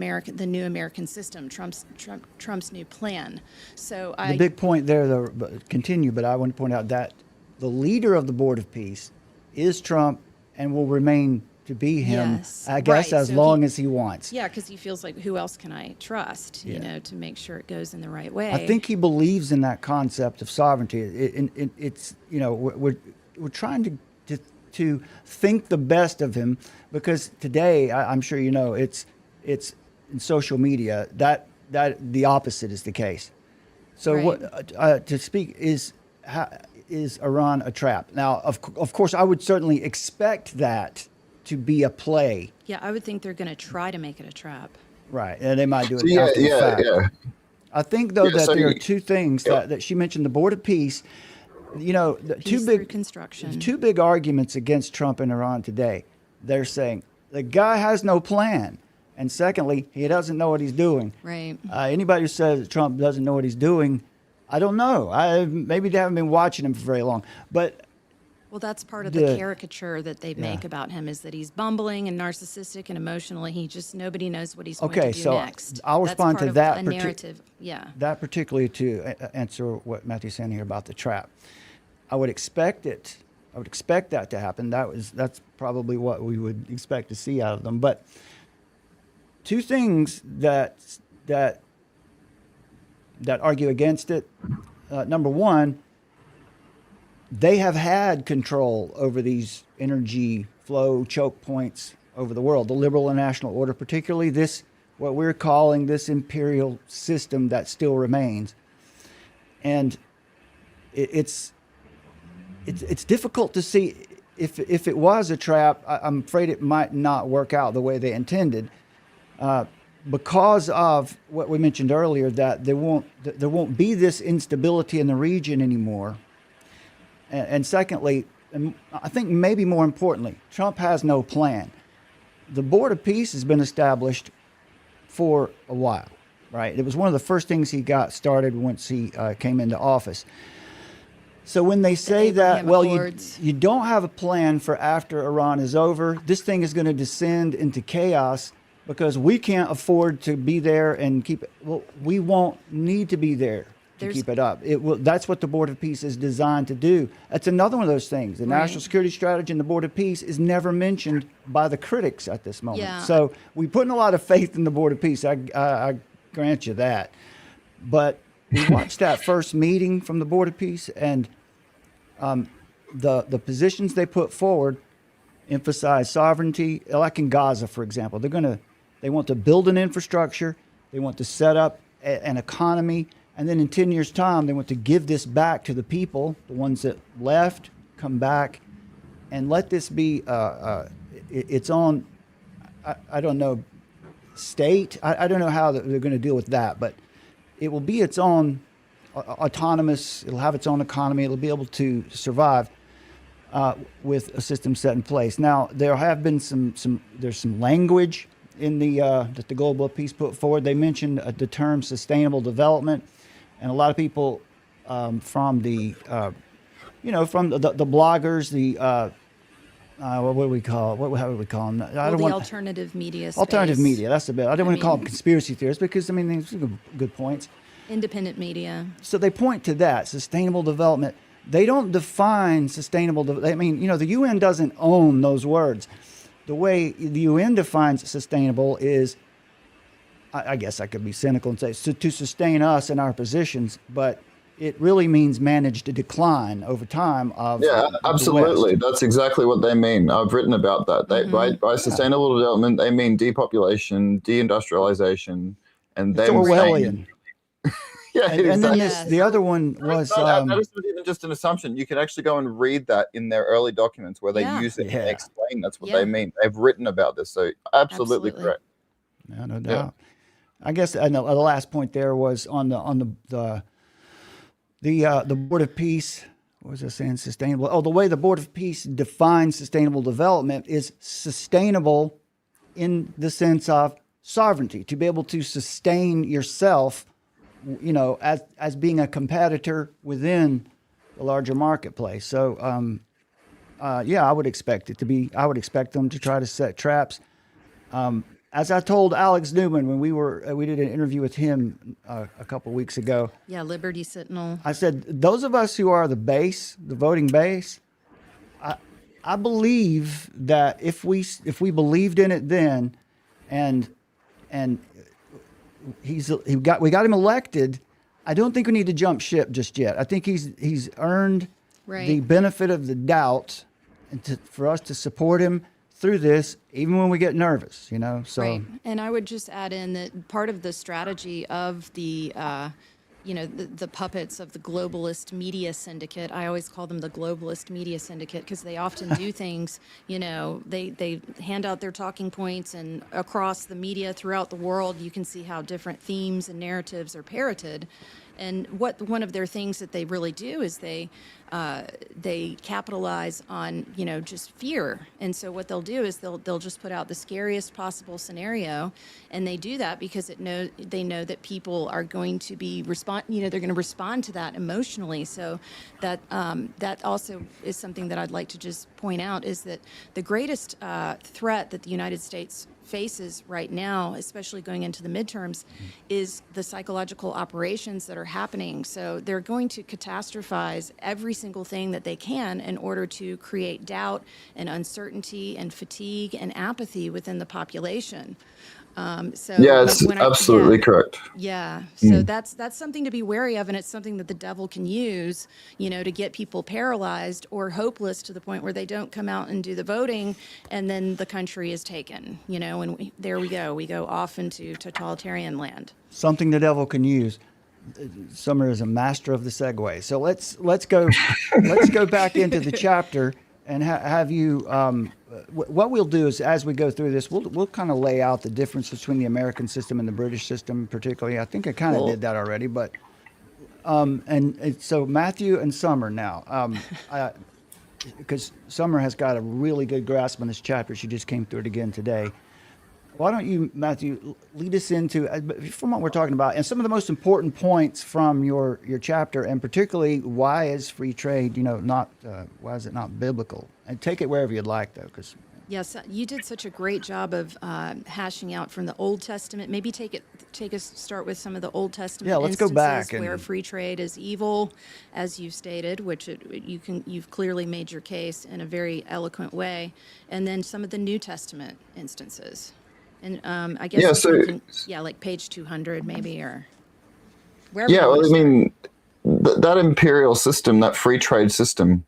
new American system, Trump's new plan. So The big point there, though, continue, but I want to point out that the leader of the Board of Peace is Trump and will remain to be him, Yes, I guess, right. as So long as he wants. Yeah, because he feels like, who else can I trust, to make sure it goes in the right way. I think he believes in that concept of sovereignty. It's we're trying to think the best of him, because today I'm sure it's in social media that the opposite is the case. So Right. what to speak is Iran a trap? Now, of course, I would certainly expect that to be a play. Yeah, I would think they're going to try to make it a trap. Right, and they might do it So, after the fact. yeah. I think, though, Yeah, that so there are you- two things that she mentioned: the Board of Peace. The Peace through construction. two big arguments against Trump and Iran today. They're saying the guy has no plan, and secondly, he doesn't know what he's doing. Right. Anybody who says that Trump doesn't know what he's doing, I don't know. Maybe they haven't been watching him for very long, but. Well, that's part of The- the caricature that they make about him, is that he's bumbling and narcissistic and emotionally. Nobody knows what he's going Okay, to do so next. I'll That's respond part to of that a narrative. Yeah. That particularly to answer what Matthew's saying here about the trap. I would expect it. I would expect that to happen. That's probably what we would expect to see out of them. But two things that argue against it. Number one, they have had control over these energy flow choke points over the world. The liberal and national order, particularly this, what we're calling this imperial system that still remains. And it's difficult to see if it was a trap. I'm afraid it might not work out the way they intended, because of what we mentioned earlier, that there won't be this instability in the region anymore. And secondly, and I think maybe more importantly, Trump has no plan. The Board of Peace has been established for a while, right? It was one of the first things he got started once he came into office. So when they say that, Abraham well, Accords. you don't have a plan for after Iran is over, this thing is going to descend into chaos because we can't afford to be there and keep it. Well, we won't need to be there to keep it up. That's what the Board of Peace is designed to do. That's another one of those things. The national security strategy and the Board of Peace is never mentioned by the critics at this moment. Yeah. So we put in a lot of faith in the Board of Peace. I grant you that. But we watched that first meeting from the Board of Peace, and the positions they put forward emphasize sovereignty. Like in Gaza, for example, they want to build an infrastructure. They want to set up an economy. And then in 10 years' time, they want to give this back to the people, the ones that left, come back, and let this be its own, I don't know, state. I don't know how they're going to deal with that, but it will be its own autonomous. It'll have its own economy. It'll be able to survive with a system set in place. Now, there have been there's some language in that the Global Peace put forward. They mentioned the term sustainable development. And a lot of people from the bloggers, what do we call it? How do we call them? Alternative media space. Alternative media, that's the best. I don't want to call them conspiracy theorists because, these are good points. Independent media. So they point to that, sustainable development. They don't define sustainable development. The UN doesn't own those words. The way the UN defines sustainable is, I guess I could be cynical and say to sustain us in our positions, but it really means manage to decline over time of absolutely. That's exactly what they mean. I've written about that. By sustainable development, they mean depopulation, deindustrialization, and then Orwellian. And then the other one was that isn't even just an assumption. You can actually go and read that in their early documents where they use it and explain that's what they mean. They've written about this, so absolutely correct. Yeah, no doubt. I guess the last point there was on the Board of Peace what was I saying? Sustainable. Oh, the way the Board of Peace defines sustainable development is sustainable in the sense of sovereignty, to be able to sustain yourself, as being a competitor within the larger marketplace. So, I would expect I would expect them to try to set traps. As I told Alex Newman when we did an interview with him a couple of weeks ago. Yeah, Liberty Sentinel. I said, those of us who are the voting base, I believe that if we believed in it then, and we got him elected, I don't think we need to jump ship just yet. I think he's earned the benefit of the doubt, and for us to support him through this, even when we get nervous, So, right. And I would just add in that part of the strategy of the the puppets of the globalist media syndicate. I always call them the globalist media syndicate because they often do things, they hand out their talking points, and across the media throughout the world, you can see how different themes and narratives are parroted. And one of their things that they really do is they capitalize on just fear. And so what they'll do is they'll just put out the scariest possible scenario, and they do that because they know that people are going to be they're going to respond to that emotionally. So that also is something that I'd like to just point out, is that the greatest threat that the United States faces right now, especially going into the midterms, is the psychological operations that are happening. So they're going to catastrophize every single thing that they can in order to create doubt and uncertainty and fatigue and apathy within the population. It's absolutely correct. Yeah. So that's something to be wary of, and it's something that the devil can use, to get people paralyzed or hopeless to the point where they don't come out and do the voting, and then the country is taken, and there we go. We go off into totalitarian land. Something the devil can use. Summer is a master of the segue. So let's go back into the chapter and have you. What we'll do is, as we go through this, we'll kind of lay out the difference between the American system and the British system, particularly. I think I kind of did that already, but so Matthew and Summer now, because Summer has got a really good grasp on this chapter. She just came through it again today. Why don't you, Matthew, lead us into, from what we're talking about, and some of the most important points from your chapter, and particularly why is free trade, why is it not biblical? And take it wherever you'd like, though, because. Yes, you did such a great job of hashing out from the Old Testament. Maybe start with some of the Old Testament. Yeah, let's go back where free trade is evil, as you stated, which you've clearly made your case in a very eloquent way, and then some of the New Testament instances. And I guess like page 200 maybe, or wherever. Yeah, well, I mean, that imperial system, that free trade system,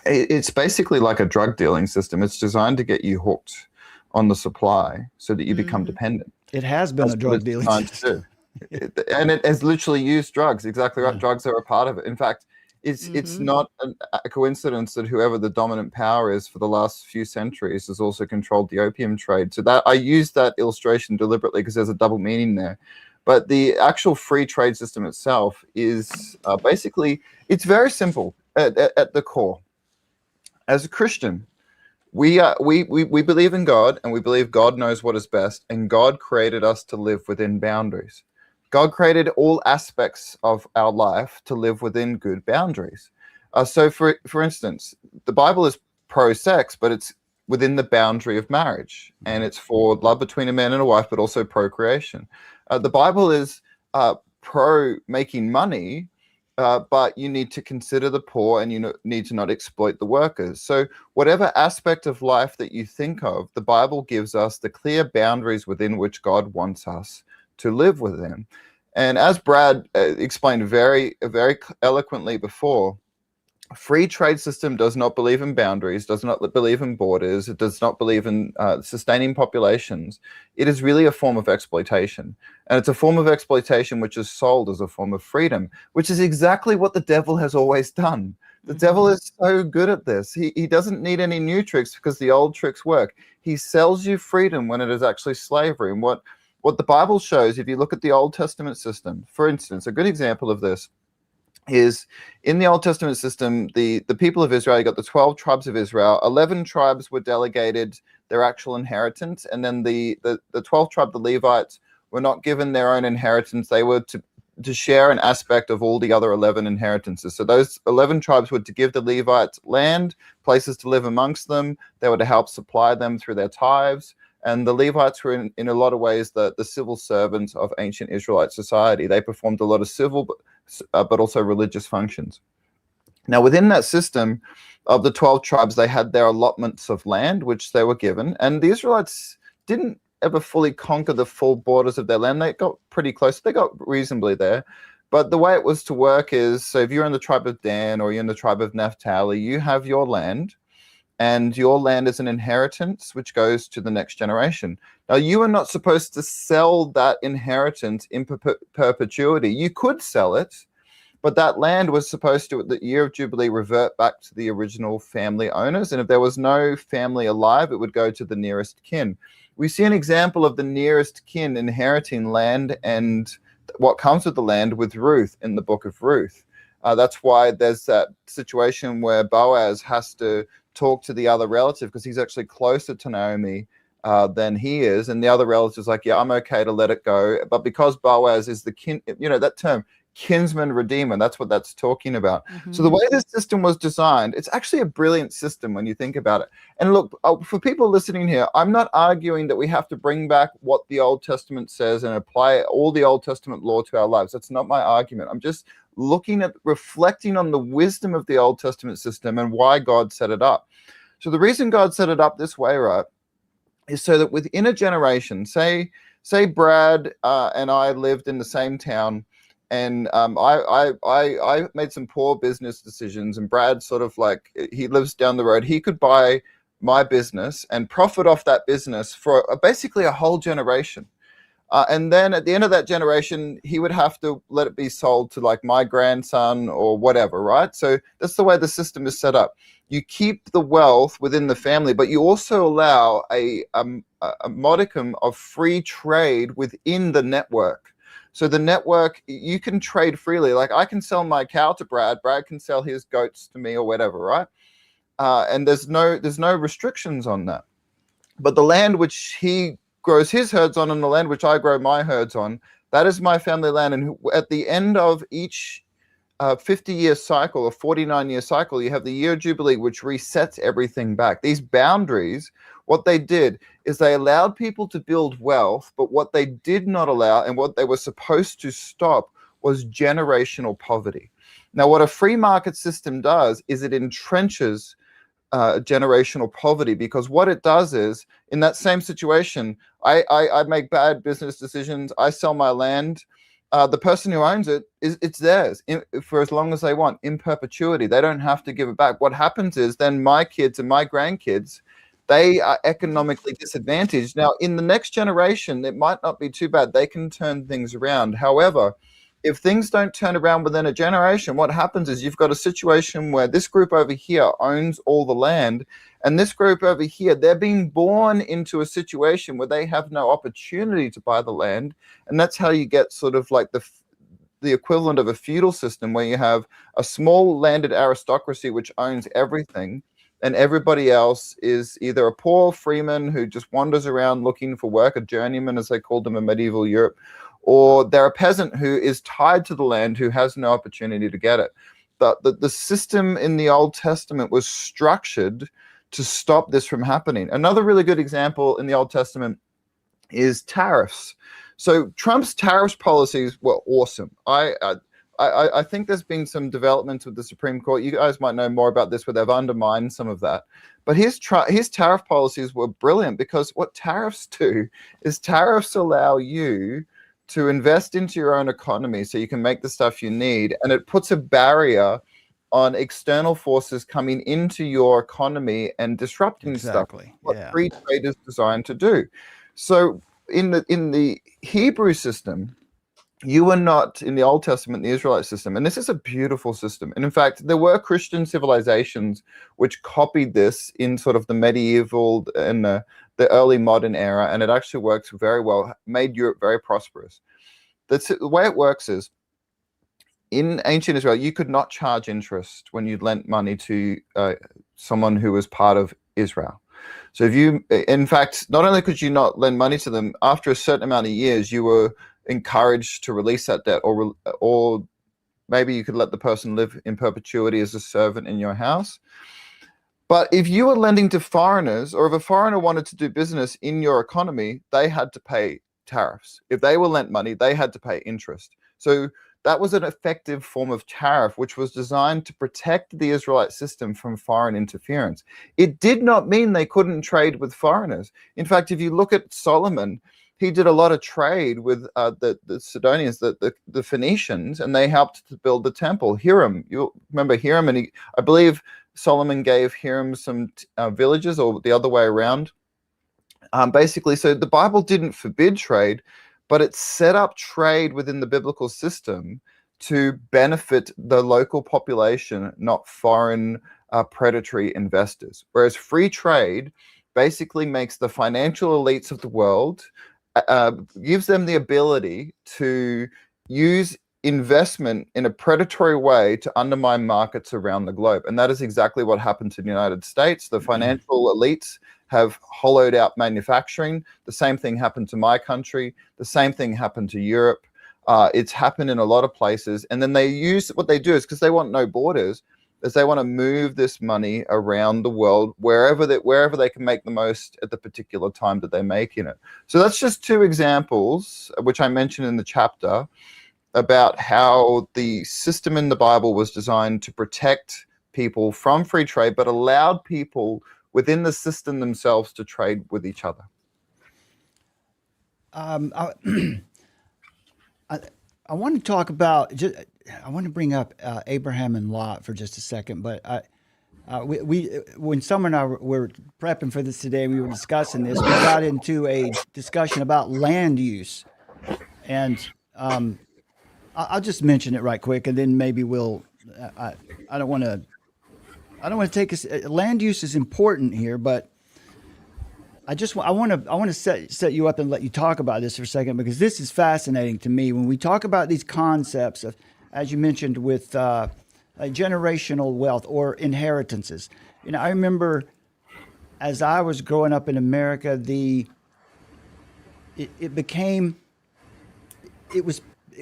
it's basically like a drug dealing system. It's designed to get you hooked on the supply so that you become dependent. It has been a drug dealing system. And it has literally used drugs. Exactly right. Drugs are a part of it. In fact, it's not a coincidence that whoever the dominant power is for the last few centuries has also controlled the opium trade. So that I use that illustration deliberately because there's a double meaning there. But the actual free trade system itself is basically, it's very simple at the core. As a Christian, we believe in God, and we believe God knows what is best, and God created us to live within boundaries. God created all aspects of our life to live within good boundaries. So, for instance, the Bible is pro-sex, but it's within the boundary of marriage, and it's for love between a man and a wife, but also procreation. The Bible is pro-making money, but you need to consider the poor, and you need to not exploit the workers. So whatever aspect of life that you think of, the Bible gives us the clear boundaries within which God wants us to live within. And as Brad explained very, very eloquently before, free trade system does not believe in boundaries, does not believe in borders, it does not believe in sustaining populations. It is really a form of exploitation. And it's a form of exploitation which is sold as a form of freedom, which is exactly what the devil has always done. The devil is so good at this. He doesn't need any new tricks because the old tricks work. He sells you freedom when it is actually slavery. And what the Bible shows, if you look at the Old Testament system, for instance, a good example of this, is in the Old Testament system, the people of Israel, you got the 12 tribes of Israel, 11 tribes were delegated their actual inheritance, and then the 12th tribe, the Levites, were not given their own inheritance. They were to share an aspect of all the other 11 inheritances. So those 11 tribes were to give the Levites land, places to live amongst them. They were to help supply them through their tithes. And the Levites were in a lot of ways the civil servants of ancient Israelite society. They performed a lot of civil but also religious functions. Now, within that system of the 12 tribes, they had their allotments of land, which they were given. And the Israelites didn't ever fully conquer the full borders of their land. They got pretty close. They got reasonably there. But the way it was to work is, so if you're in the tribe of Dan or you're in the tribe of Naphtali, you have your land, and your land is an inheritance which goes to the next generation. Now, you are not supposed to sell that inheritance in perpetuity. You could sell it, but that land was supposed to, at the year of Jubilee, revert back to the original family owners. And if there was no family alive, it would go to the nearest kin. We see an example of the nearest kin inheriting land and what comes with the land with Ruth in the book of Ruth. That's why there's that situation where Boaz has to talk to the other relative because he's actually closer to Naomi than he is. And the other relative's like, yeah, I'm okay to let it go. But because Boaz is the kin, that term, kinsman redeemer, that's what that's talking about. So the way this system was designed, it's actually a brilliant system when you think about it. And look, for people listening here, I'm not arguing that we have to bring back what the Old Testament says and apply all the Old Testament law to our lives. That's not my argument. I'm just reflecting on the wisdom of the Old Testament system and why God set it up. So the reason God set it up this way, right, is so that within a generation, say Brad and I lived in the same town, and I made some poor business decisions, and Brad sort of like, he lives down the road. He could buy my business and profit off that business for basically a whole generation. And then at the end of that generation, he would have to let it be sold to like my grandson or whatever, right? So that's the way the system is set up. You keep the wealth within the family, but you also allow a modicum of free trade within the network. So the network, you can trade freely. Like I can sell my cow to Brad. Brad can sell his goats to me or whatever, right? And there's no restrictions on that. But the land which he grows his herds on and the land which I grow my herds on, that is my family land. And at the end of each 50-year cycle or 49-year cycle, you have the year of Jubilee, which resets everything back. These boundaries, what they did is they allowed people to build wealth, but what they did not allow and what they were supposed to stop was generational poverty. Now, what a free market system does is it entrenches generational poverty, because what it does is, in that same situation, I make bad business decisions, I sell my land, the person who owns it, it's theirs for as long as they want, in perpetuity. They don't have to give it back. What happens is then my kids and my grandkids, they are economically disadvantaged. Now, in the next generation, it might not be too bad. They can turn things around. However, if things don't turn around within a generation, what happens is you've got a situation where this group over here owns all the land, and this group over here, they're being born into a situation where they have no opportunity to buy the land. And that's how you get sort of like the equivalent of a feudal system, where you have a small landed aristocracy which owns everything, and everybody else is either a poor freeman who just wanders around looking for work, a journeyman as they called them in medieval Europe, or they're a peasant who is tied to the land, who has no opportunity to get it. But the system in the Old Testament was structured to stop this from happening. Another really good example in the Old Testament is tariffs. So Trump's tariffs policies were awesome. I think there's been some developments with the Supreme Court. You guys might know more about this, where they've undermined some of that. But his tariff policies were brilliant, because what tariffs do is tariffs allow you to invest into your own economy so you can make the stuff you need, and it puts a barrier on external forces coming into your economy and disrupting stuff. What free trade is designed to do. So in the Hebrew system, you are not, in the Old Testament, the Israelite system, and this is a beautiful system. And in fact, there were Christian civilizations which copied this in sort of the medieval and the early modern era, and it actually works very well, made Europe very prosperous. The way it works is, in ancient Israel, you could not charge interest when you lent money to someone who was part of Israel. So if you, in fact, not only could you not lend money to them, after a certain amount of years, you were encouraged to release that debt, or maybe you could let the person live in perpetuity as a servant in your house. But if you were lending to foreigners, or if a foreigner wanted to do business in your economy, they had to pay tariffs. If they were lent money, they had to pay interest. So that was an effective form of tariff, which was designed to protect the Israelite system from foreign interference. It did not mean they couldn't trade with foreigners. In fact, if you look at Solomon, he did a lot of trade with the Sidonians, the Phoenicians, and they helped to build the temple. Hiram, you remember Hiram, and I believe Solomon gave Hiram some villages, or the other way around. Basically, so the Bible didn't forbid trade, but it set up trade within the biblical system to benefit the local population, not foreign predatory investors. Whereas free trade basically makes the financial elites of the world, gives them the ability to use investment in a predatory way to undermine markets around the globe. And that is exactly what happened to the United States. The financial elites have hollowed out manufacturing. The same thing happened to my country. The same thing happened to Europe. It's happened in a lot of places. And then they use, what they do is, because they want no borders, is they want to move this money around the world wherever they can make the most at the particular time that they make in it. So that's just two examples, which I mentioned in the chapter, about how the system in the Bible was designed to protect people from free trade, but allowed people within the system themselves to trade with each other. I want to talk about, I want to bring up Abraham and Lot for just a second, but when Summer and I were prepping for this today, we were discussing this, we got into a discussion about land use. And I'll just mention it right quick, and then maybe we'll, I don't want to take us, land use is important here, but I want to set you up and let you talk about this for a second, because this is fascinating to me. When we talk about these concepts of, as you mentioned, with generational wealth or inheritances, I remember as I was growing up in America, it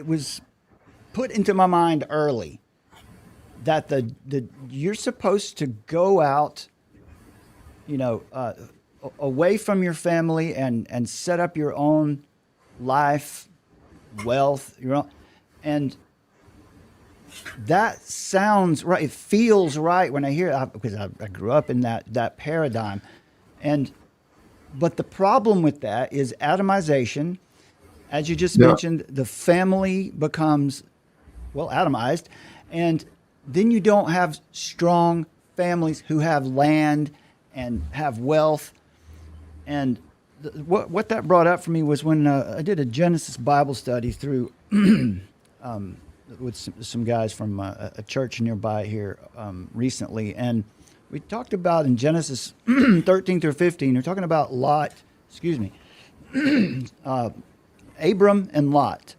was put into my mind early that you're supposed to go out, away from your family and set up your own life, wealth, and that sounds right. It feels right when I hear it, because I grew up in that paradigm, but the problem with that is atomization. As you just mentioned, the family becomes atomized, and then you don't have strong families who have land and have wealth. And what that brought up for me was when I did a Genesis Bible study through with some guys from a church nearby here recently, and we talked about in Genesis 13 through 15, we're talking about Abram and Lot.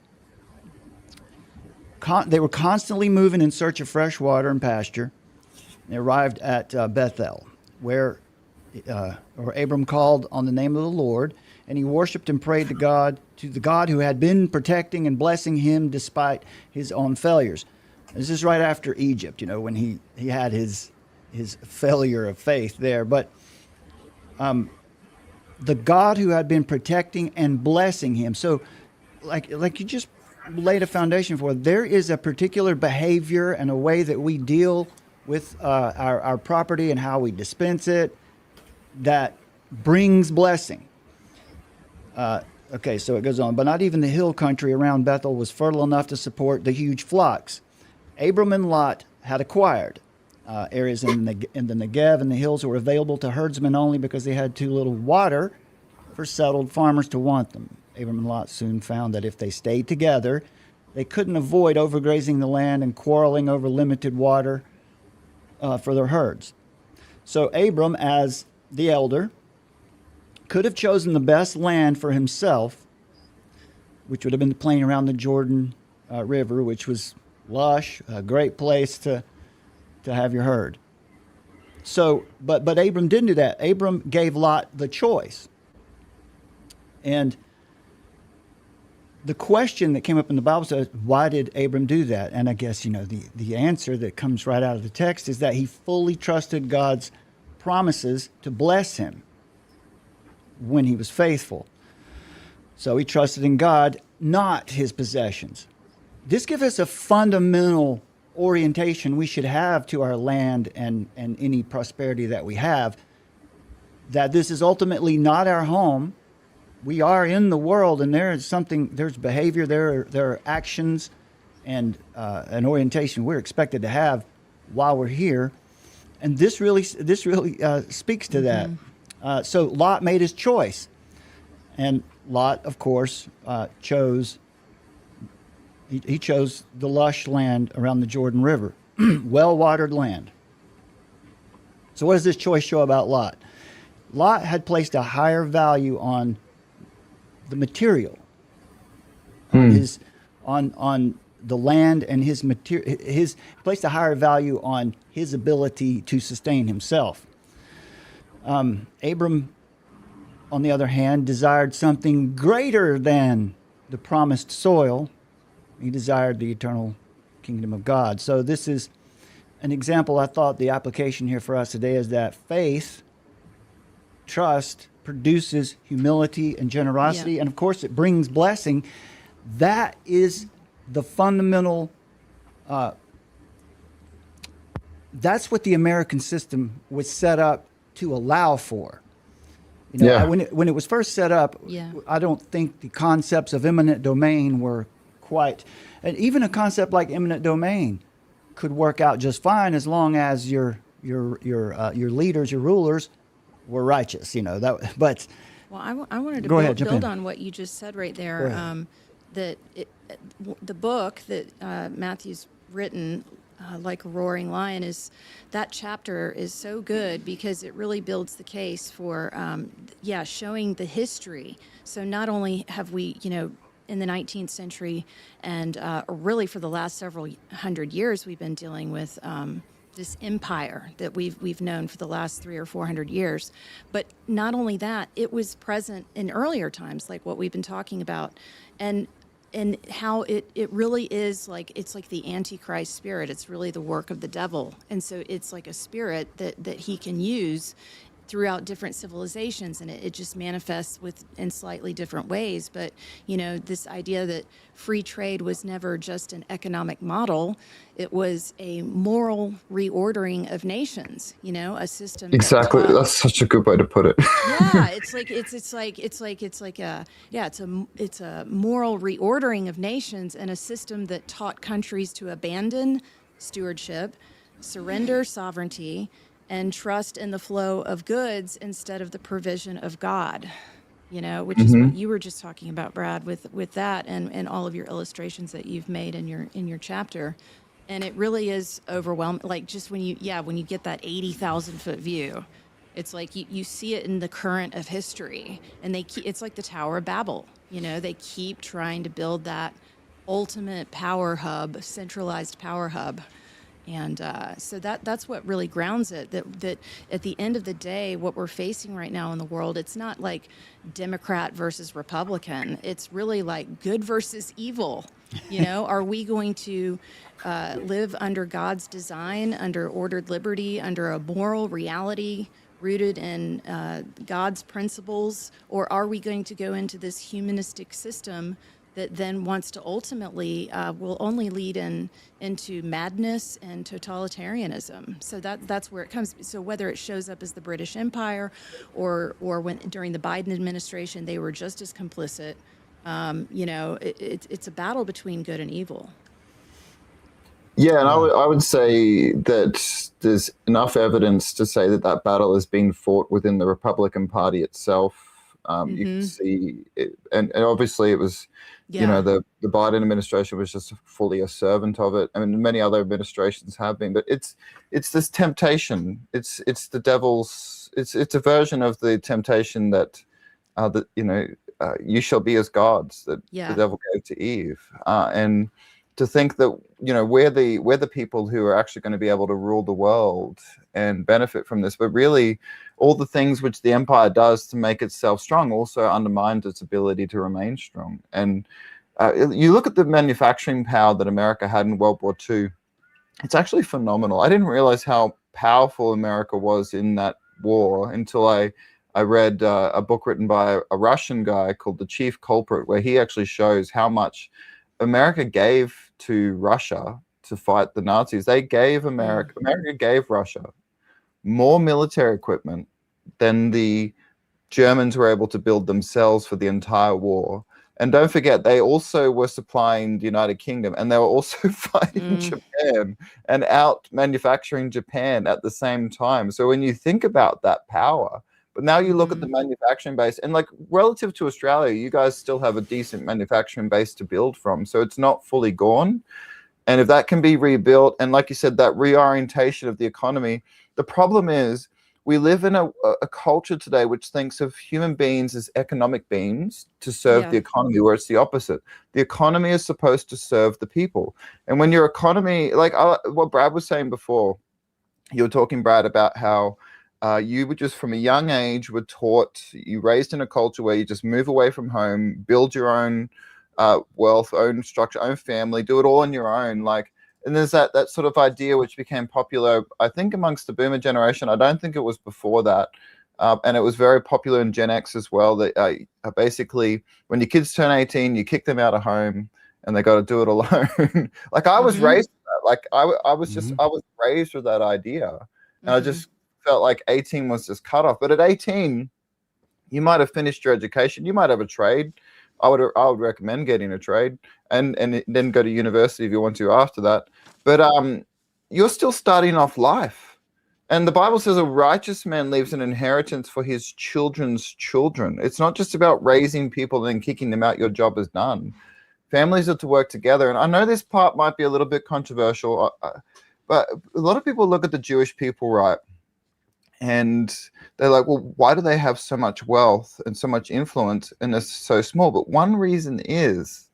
They were constantly moving in search of fresh water and pasture. They arrived at Bethel, where Abram called on the name of the Lord, and he worshipped and prayed to the God who had been protecting and blessing him despite his own failures. This is right after Egypt, when he had his failure of faith there. But the God who had been protecting and blessing him. So, like you just laid a foundation for, there is a particular behavior and a way that we deal with our property and how we dispense it that brings blessing. Okay, so it goes on. But not even the hill country around Bethel was fertile enough to support the huge flocks. Abram and Lot had acquired areas in the Negev and the hills that were available to herdsmen only because they had too little water for settled farmers to want them. Abram and Lot soon found that if they stayed together, they couldn't avoid overgrazing the land and quarreling over limited water for their herds. So Abram, as the elder, could have chosen the best land for himself, which would have been the plain around the Jordan River, which was lush, a great place to have your herd. So, but Abram didn't do that. Abram gave Lot the choice. And the question that came up in the Bible says, why did Abram do that? And I guess, the answer that comes right out of the text is that he fully trusted God's promises to bless him when he was faithful. So he trusted in God, not his possessions. This gives us a fundamental orientation we should have to our land and any prosperity that we have, that this is ultimately not our home. We are in the world, and there's behavior, there are actions and an orientation we're expected to have while we're here. And this really speaks to that. So Lot made his choice. And Lot, of course, chose the lush land around the Jordan River, well-watered land. So what does this choice show about Lot? Lot had placed a higher value on the material, on the land, and his placed a higher value on his ability to sustain himself. Abram, on the other hand, desired something greater than the promised soil. He desired the eternal kingdom of God. So this is an example. I thought the application here for us today is that faith, trust, produces humility and generosity. Yeah. And of course, it brings blessing. That is the fundamental, that's what the American system was set up to allow for. When it was first set up, I don't think the concepts of eminent domain were quite, and even a concept like eminent domain could work out just fine as long as your leaders, your rulers, were righteous. But Well, I wanted to build on what you just said right there. The book that Matthew's written, Like a Roaring Lion, that chapter is so good because it really builds the case for, showing the history. So not only have we, in the 19th century and really for the last several hundred years, we've been dealing with this empire that we've known for the last 300 or 400 years. But not only that, it was present in earlier times, like what we've been talking about, and how it really is it's like the Antichrist spirit. It's really the work of the devil. And so it's like a spirit that he can use throughout different civilizations, and it just manifests in slightly different ways. But this idea that free trade was never just an economic model, it was a moral reordering of nations, a system Exactly. That's such a good way to put it. Yeah, it's a moral reordering of nations, and a system that taught countries to abandon stewardship, surrender sovereignty, and trust in the flow of goods instead of the provision of God, which is what you were just talking about, Brad, with that and all of your illustrations that you've made in your chapter. And it really is overwhelming. Like just when you get that 80,000 foot view, it's like you see it in the current of history, and it's like the Tower of Babel. They keep trying to build that ultimate power hub, centralized power hub. And so that's what really grounds it, that at the end of the day, what we're facing right now in the world, it's not like Democrat versus Republican. It's really like good versus evil. Are we going to live under God's design, under ordered liberty, under a moral reality rooted in God's principles, or are we going to go into this humanistic system that then wants to ultimately will only lead into madness and totalitarianism? So that's where it comes. So whether it shows up as the British Empire, or when during the Biden administration they were just as complicit, it's a battle between good and evil. Yeah, and I would say that there's enough evidence to say that battle has been fought within the Republican Party itself. You can see it, and obviously it was, the Biden administration was just fully a servant of it. I mean, many other administrations have been, but it's this temptation. It's the devil's. It's a version of the temptation that you shall be as gods that the devil gave to Eve, and to think that, you know, we're the people who are actually going to be able to rule the world and benefit from this. But really, all the things which the empire does to make itself strong also undermines its ability to remain strong. And you look at the manufacturing power that America had in World War II, it's actually phenomenal. I didn't realize how powerful America was in that war until I read a book written by a Russian guy called The Chief Culprit, where he actually shows how much America gave to Russia to fight the Nazis. They gave America gave Russia more military equipment than the Germans were able to build themselves for the entire war. And don't forget, they also were supplying the United Kingdom, and they were also fighting Japan and out manufacturing Japan at the same time. So when you think about that power, but now you look at the manufacturing base, and like relative to Australia, you guys still have a decent manufacturing base to build from. So it's not fully gone. And if that can be rebuilt, and like you said, that reorientation of the economy, the problem is we live in a culture today which thinks of human beings as economic beings to serve the economy, where it's the opposite. The economy is supposed to serve the people. And when your economy, like what Brad was saying before, you were talking, Brad, about how you were just from a young age were taught, you raised in a culture where you just move away from home, build your own wealth, own structure, own family, do it all on your own. Like, and there's that sort of idea which became popular, I think, amongst the boomer generation. I don't think it was before that. And it was very popular in Gen X as well. That basically, when your kids turn 18, you kick them out of home and they got to do it alone. Like I was raised with that. Like I was raised with that idea. And I just felt like 18 was just cut off. But at 18, you might have finished your education. You might have a trade. I would recommend getting a trade and then go to university if you want to after that. But you're still starting off life. And the Bible says a righteous man leaves an inheritance for his children's children. It's not just about raising people and then kicking them out. Your job is done. Families are to work together. And I know this part might be a little bit controversial, but a lot of people look at the Jewish people, right? And they're like, well, why do they have so much wealth and so much influence and they're so small? But one reason is,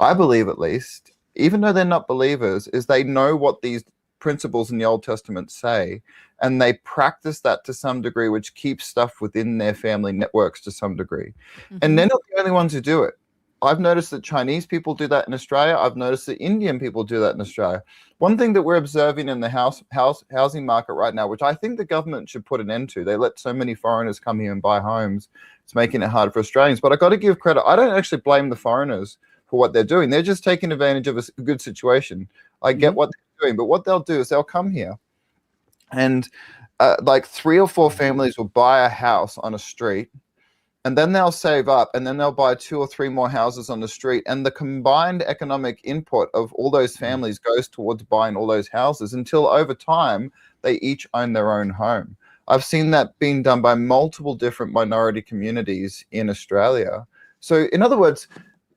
I believe at least, even though they're not believers, is they know what these principles in the Old Testament say, and they practice that to some degree, which keeps stuff within their family networks to some degree. And they're not the only ones who do it. I've noticed that Chinese people do that in Australia. I've noticed that Indian people do that in Australia. One thing that we're observing in the housing market right now, which I think the government should put an end to, they let so many foreigners come here and buy homes. It's making it hard for Australians. But I got to give credit. I don't actually blame the foreigners for what they're doing. They're just taking advantage of a good situation. I get what they're doing. But what they'll do is they'll come here and like 3 or 4 families will buy a house on a street. And then they'll save up, and then they'll buy 2 or 3 more houses on the street. And the combined economic input of all those families goes towards buying all those houses until over time, they each own their own home. I've seen that being done by multiple different minority communities in Australia. So in other words,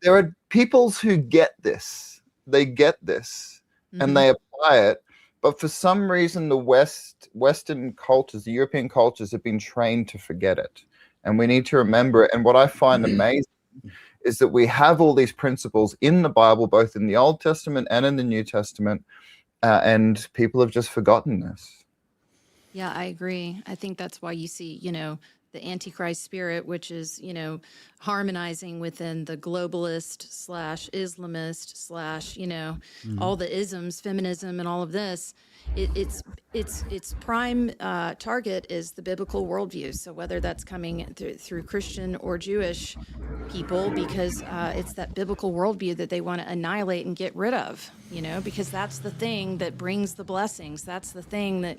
there are peoples who get this. They get this and they apply it. But for some reason, the Western cultures, the European cultures have been trained to forget it. And we need to remember it. And what I find amazing is that we have all these principles in the Bible, both in the Old Testament and in the New Testament, and people have just forgotten this. Yeah, I agree. I think that's why you see, the Antichrist spirit, which is, harmonizing within the globalist / Islamist / all the isms, feminism, and all of this. Its prime target is the biblical worldview. So whether that's coming through Christian or Jewish people, because it's that biblical worldview that they want to annihilate and get rid of, because that's the thing that brings the blessings. That's the thing that,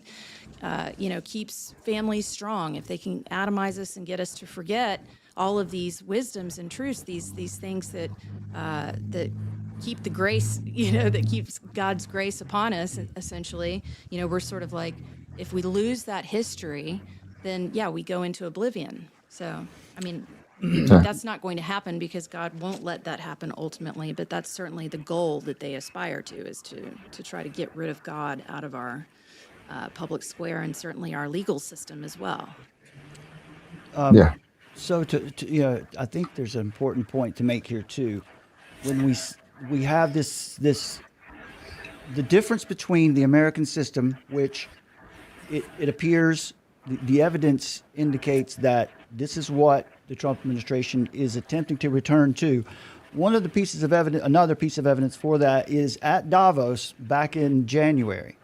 keeps families strong. If they can atomize us and get us to forget all of these wisdoms and truths, these things that keep the grace, that keeps God's grace upon us, essentially, we're sort of like, if we lose that history, then we go into oblivion. So, that's not going to happen because God won't let that happen ultimately, but that's certainly the goal that they aspire to, is to try to get rid of God out of our public square and certainly our legal system as well. So I think there's an important point to make here too. When we have the difference between the American system, which it appears the evidence indicates that this is what the Trump administration is attempting to return to. One of the pieces of evidence, another piece of evidence for that is at Davos back in January.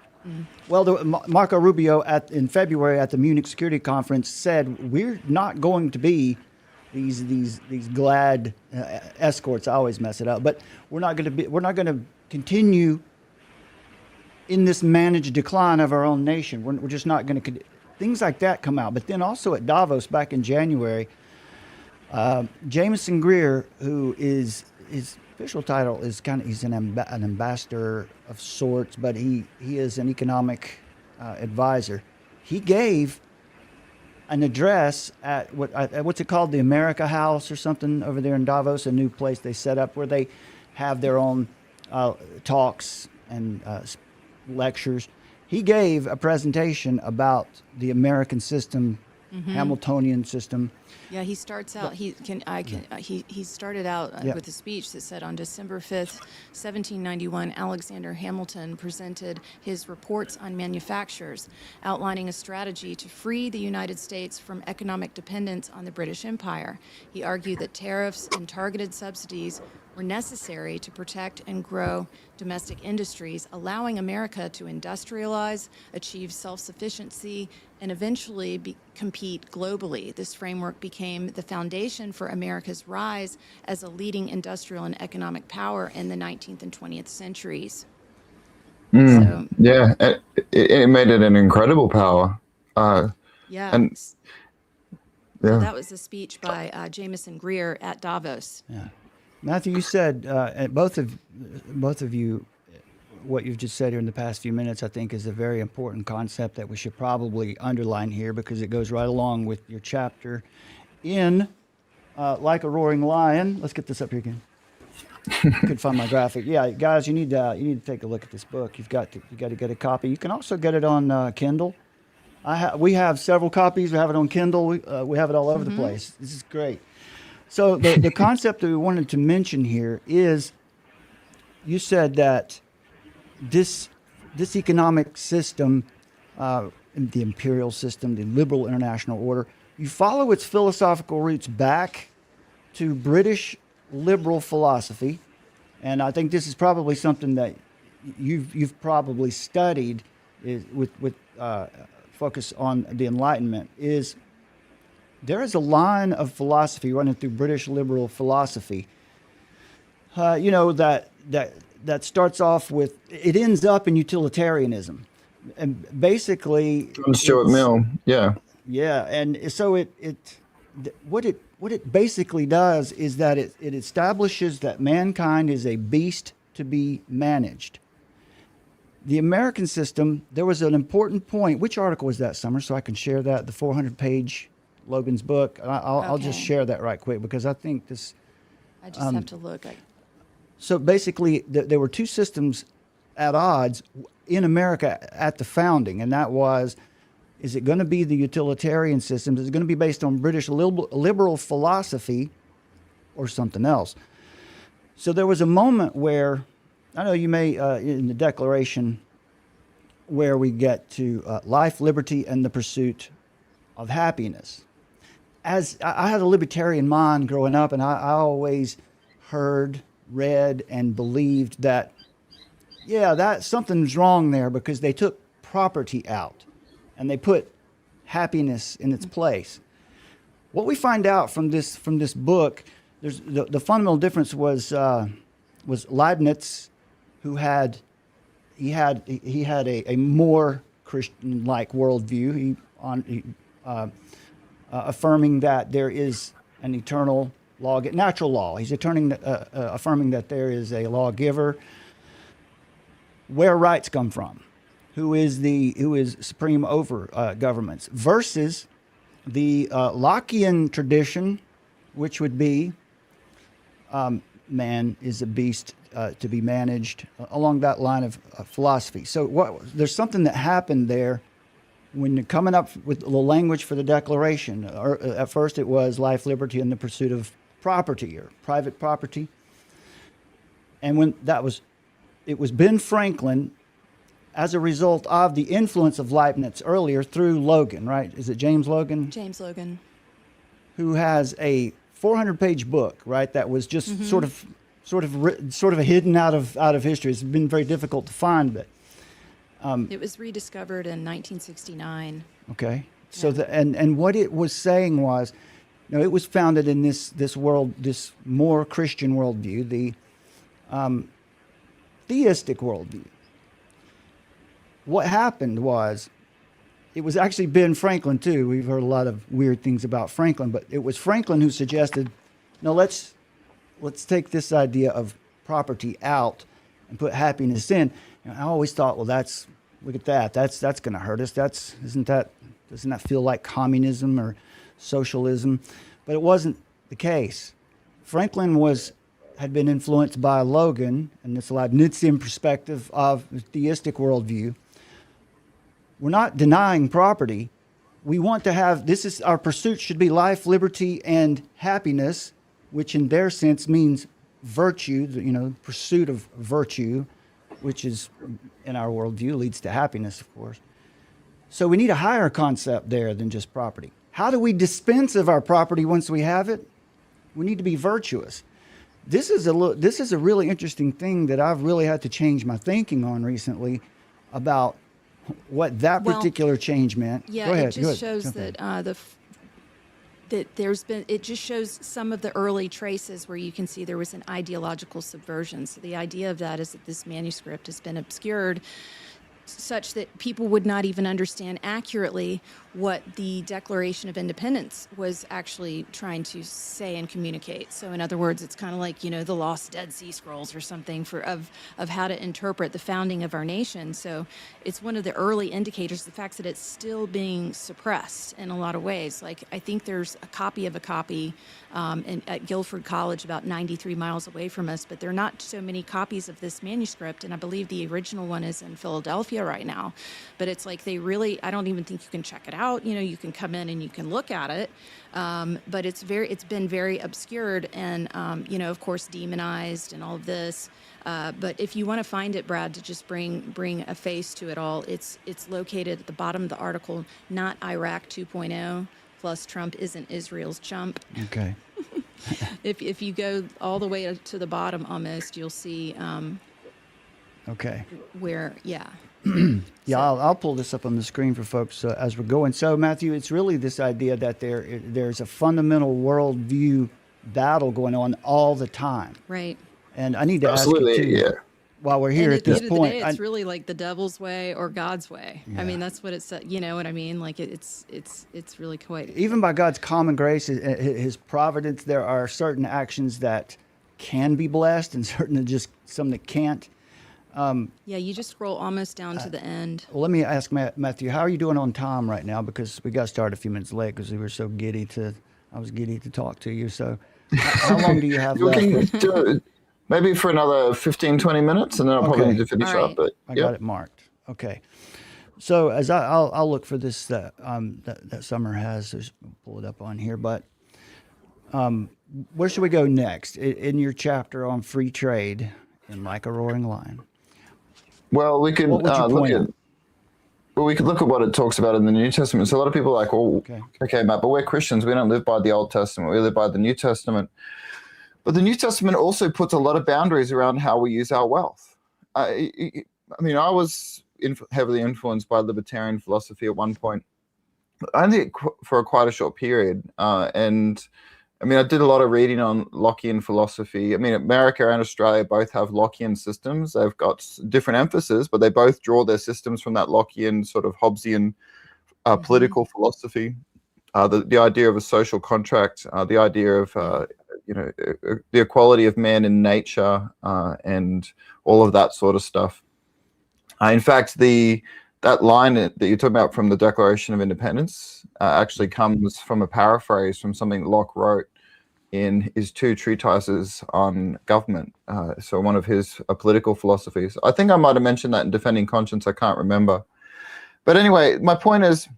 Well, Marco Rubio in February at the Munich Security Conference said we're not going to be these glad escorts. I always mess it up, but we're not going to continue in this managed decline of our own nation. We're just not going to. Things like that come out. But then also at Davos back in January, Jameson Greer, who is his official title is he's an ambassador of sorts, but he is an economic advisor. He gave an address at what's it called, the America House or something over there in Davos, a new place they set up where they have their own talks and lectures. He gave a presentation about the American system, Hamiltonian system. Yeah, he starts out. He started out with a speech that said on December 5th, 1791, Alexander Hamilton presented his reports on manufactures, outlining a strategy to free the United States from economic dependence on the British Empire. He argued that tariffs and targeted subsidies were necessary to protect and grow domestic industries, allowing America to industrialize, achieve self-sufficiency, and eventually compete globally. This framework became the foundation for America's rise as a leading industrial and economic power in the 19th and 20th centuries. So, Yeah, it made it an incredible power. yeah. And So yeah, that was a speech by Jameson Greer at Davos. Yeah. Matthew, you said, both of you, what you've just said here in the past few minutes, I think is a very important concept that we should probably underline here because it goes right along with your chapter in Like a Roaring Lion. Let's get this up here again. Could find my graphic. Yeah, guys, you need to take a look at this book. You got to get a copy. You can also get it on Kindle. We have several copies. We have it on Kindle. We have it all over the place. This is great. So the concept that we wanted to mention here is, you said that this economic system, the imperial system, the liberal international order, you follow its philosophical roots back to British liberal philosophy, and I think this is probably something that you've probably studied with focus on the Enlightenment. Is there is a line of philosophy running through British liberal philosophy, that starts off with, it ends up in utilitarianism, and basically John Stuart Mill. Yeah, yeah, and so what it basically does is that it establishes that mankind is a beast to be managed. The American system, there was an important point. Which article was that, Summer? So I can share that, the 400-page Logan's book. I'll just Okay. share that right quick because I think this. I just have to look. So basically, there were two systems at odds in America at the founding, and that was, is it going to be the utilitarian system? Is it going to be based on British liberal philosophy or something else? So there was a moment where, I know you may, in the Declaration, where we get to life, liberty, and the pursuit of happiness. As I had a libertarian mind growing up, and I always heard, read, and believed that, that something's wrong there because they took property out and they put happiness in its place. What we find out from this book, there's the fundamental difference was Leibniz, who had a more Christian-like worldview. He affirming that there is an eternal law, natural law. He's affirming that there is a lawgiver. Where rights come from, who is supreme over governments, versus the Lockean tradition, which would be man is a beast to be managed, along that line of philosophy. So there's something that happened there when you're coming up with the language for the Declaration. At first it was life, liberty, and the pursuit of property or private property. And when it was Ben Franklin, as a result of the influence of Leibniz earlier through Logan, right? Is it James Logan? James Logan. Who has a 400-page book, right? That was just sort of hidden out of history. It's been very difficult to find, but it was rediscovered in 1969. okay. So and what it was saying was, it was founded in this world, this more Christian worldview, the theistic worldview. What happened was, it was actually Ben Franklin too. We've heard a lot of weird things about Franklin, but it was Franklin who suggested, no, let's take this idea of property out and put happiness in. And I always thought, well, look at that. That's going to hurt us. Doesn't that feel like communism or socialism? But it wasn't the case. Franklin had been influenced by Logan and this Leibnizian perspective of the theistic worldview. We're not denying property. We want to have, our pursuit should be life, liberty, and happiness, which in their sense means virtue, pursuit of virtue, which is, in our worldview, leads to happiness, of course. So we need a higher concept there than just property. How do we dispense of our property once we have it? We need to be virtuous. This is a really interesting thing that I've really had to change my thinking on recently about what that particular change meant. Yeah, Go ahead, it just shows that it just shows some of the early traces where you can see there was an ideological subversion. So the idea of that is that this manuscript has been obscured such that people would not even understand accurately what the Declaration of Independence was actually trying to say and communicate. So in other words, it's kind of like, the lost Dead Sea Scrolls or something of how to interpret the founding of our nation. So it's one of the early indicators, the fact that it's still being suppressed in a lot of ways. Like, I think there's a copy of a copy at Guilford College about 93 miles away from us, but there are not so many copies of this manuscript, and I believe the original one is in Philadelphia right now. But it's like I don't even think you can check it out. You can come in and you can look at it, but it's been very obscured and of course demonized and all of this. But if you want to find it, Brad, to just bring a face to it all, it's located at the bottom of the article. Not Iraq 2.0 plus Trump isn't Israel's chump. Okay. If you go all the way to the bottom, almost, you'll see. Okay. Where, yeah. Yeah, I'll pull this up on the screen for folks as we're going. So, Matthew, it's really this idea that there's a fundamental worldview battle going on all the time. Right. And I need to ask you, too, while we're here at this point. It's really like the devil's way or God's way. Yeah. I mean, that's what it's, you know what I mean? Like, it's really quite... Even by God's common grace, his providence, there are certain actions that can be blessed and certain some that can't. Yeah, you just scroll almost down to the end. Well, let me ask Matthew, how are you doing on time right now? Because we got started a few minutes late because we were so I was giddy to talk to you. So how long do you have left? Maybe for another 15, 20 minutes, and then I'll probably need to finish up. But I got it marked. Okay. So as I'll look for this that Summer has, we'll pull it up on here. But where should we go next in your chapter on free trade in Like a Roaring Lion? Well, we could look at what it talks about in the New Testament. So a lot of people are like, well, okay, Matt, but we're Christians. We don't live by the Old Testament. We live by the New Testament. But the New Testament also puts a lot of boundaries around how we use our wealth. I mean, I was heavily influenced by libertarian philosophy at one point, only for quite a short period. And I mean, I did a lot of reading on Lockean philosophy. I mean, America and Australia both have Lockean systems. They've got different emphasis, but they both draw their systems from that Lockean sort of Hobbesian political philosophy. The idea of a social contract, the idea of, the equality of man in nature, and all of that sort of stuff. In fact, that line that you're talking about from the Declaration of Independence actually comes from a paraphrase from something Locke wrote in his 2 treatises on government. So one of his political philosophies. I think I might have mentioned that in Defending Conscience. I can't remember. But anyway, my point is,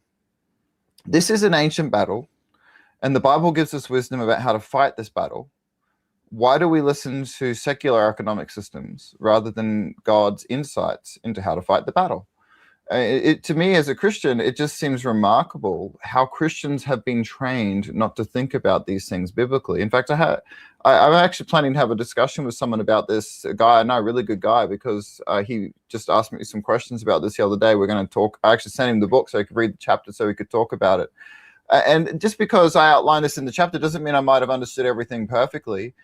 this is an ancient battle, and the Bible gives us wisdom about how to fight this battle. why do we listen to secular economic systems rather than God's insights into how to fight the battle? To me, as a Christian, it just seems remarkable how Christians have been trained not to think about these things biblically. In fact, I'm actually planning to have a discussion with someone about this. A guy I know, a really good guy, because he just asked me some questions about this the other day. We're going to talk. I actually sent him the book so he could read the chapter so we could talk about it. And just because I outline this in the chapter doesn't mean I might have understood everything perfectly.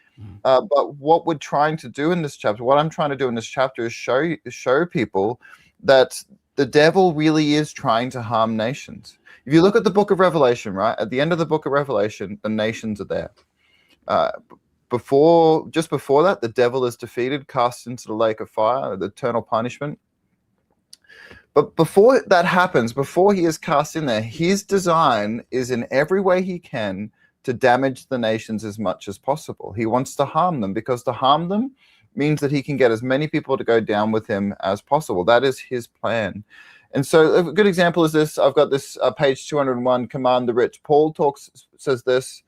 But what we're trying to do in this chapter, what I'm trying to do in this chapter is show people that the devil really is trying to harm nations. If you look at the book of Revelation, right, at the end of the book of Revelation, the nations are there. Just before that, the devil is defeated, cast into the lake of fire, the eternal punishment. But before that happens, before he is cast in there, his design is in every way he can to damage the nations as much as possible. He wants to harm them, because to harm them means that he can get as many people to go down with him as possible. That is his plan. And so a good example is this. I've got this page 201, command the rich. Paul says this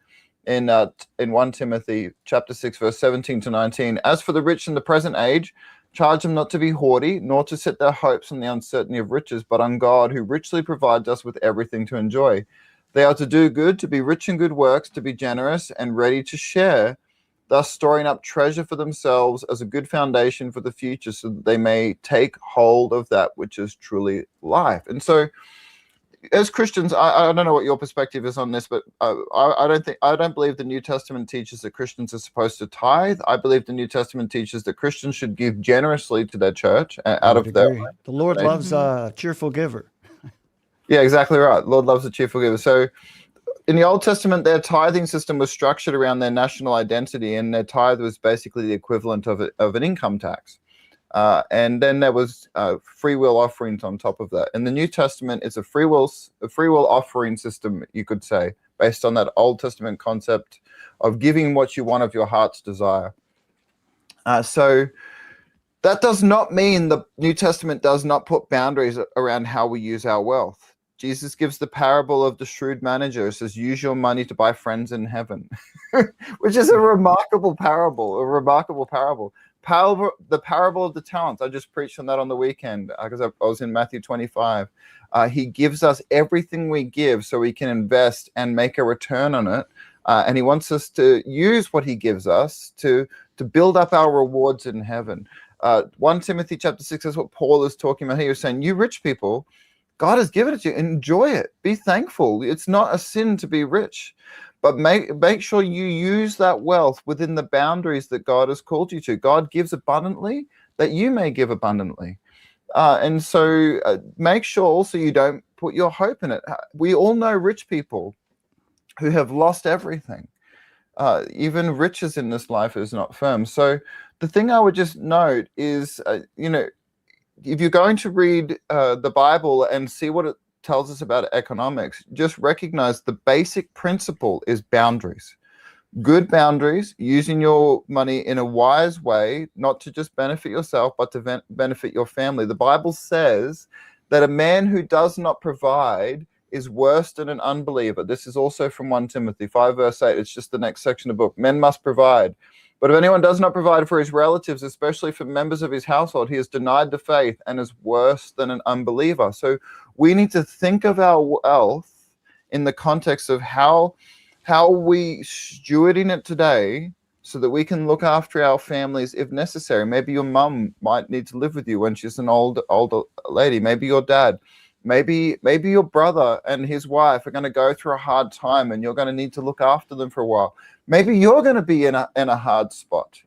in 1 Timothy chapter 6, verse 17 to 19. As for the rich in the present age, charge them not to be haughty, nor to set their hopes on the uncertainty of riches, but on God, who richly provides us with everything to enjoy. They are to do good, to be rich in good works, to be generous and ready to share, thus storing up treasure for themselves as a good foundation for the future, so that they may take hold of that which is truly life. And so, as Christians, I don't know what your perspective is on this, but I don't believe the New Testament teaches that Christians are supposed to tithe. I believe the New Testament teaches that Christians should give generously to their church out of their. The Lord loves a cheerful giver. Yeah, exactly right. Lord loves a cheerful giver. So in the Old Testament, their tithing system was structured around their national identity, and their tithe was basically the equivalent of an income tax. And then there was free will offerings on top of that. In the New Testament, it's a free will offering system, you could say, based on that Old Testament concept of giving what you want of your heart's desire. So that does not mean the New Testament does not put boundaries around how we use our wealth. Jesus gives the parable of the shrewd manager. It says, use your money to buy friends in heaven, which is a remarkable parable, the parable of the talents. I just preached on that on the weekend because I was in Matthew 25. He gives us everything we give so we can invest and make a return on it. And he wants us to use what he gives us to build up our rewards in heaven. 1 Timothy chapter 6 is what Paul is talking about. He was saying, you rich people, God has given it to you. Enjoy it. Be thankful. It's not a sin to be rich, but make sure you use that wealth within the boundaries that God has called you to. God gives abundantly that you may give abundantly. And so make sure also you don't put your hope in it. We all know rich people who have lost everything. Even riches in this life is not firm. So the thing I would just note is, if you're going to read the Bible and see what it tells us about economics, just recognize the basic principle is boundaries. Good boundaries, using your money in a wise way, not to just benefit yourself, but to benefit your family. The Bible says that a man who does not provide is worse than an unbeliever. This is also from 1 Timothy 5, verse 8. It's just the next section of the book. Men must provide. But if anyone does not provide for his relatives, especially for members of his household, he has denied the faith and is worse than an unbeliever. So we need to think of our wealth in the context of how we stewarding it today so that we can look after our families if necessary. Maybe your mum might need to live with you when she's an older lady. Maybe your dad. Maybe your brother and his wife are going to go through a hard time and you're going to need to look after them for a while. Maybe you're going to be in a hard spot.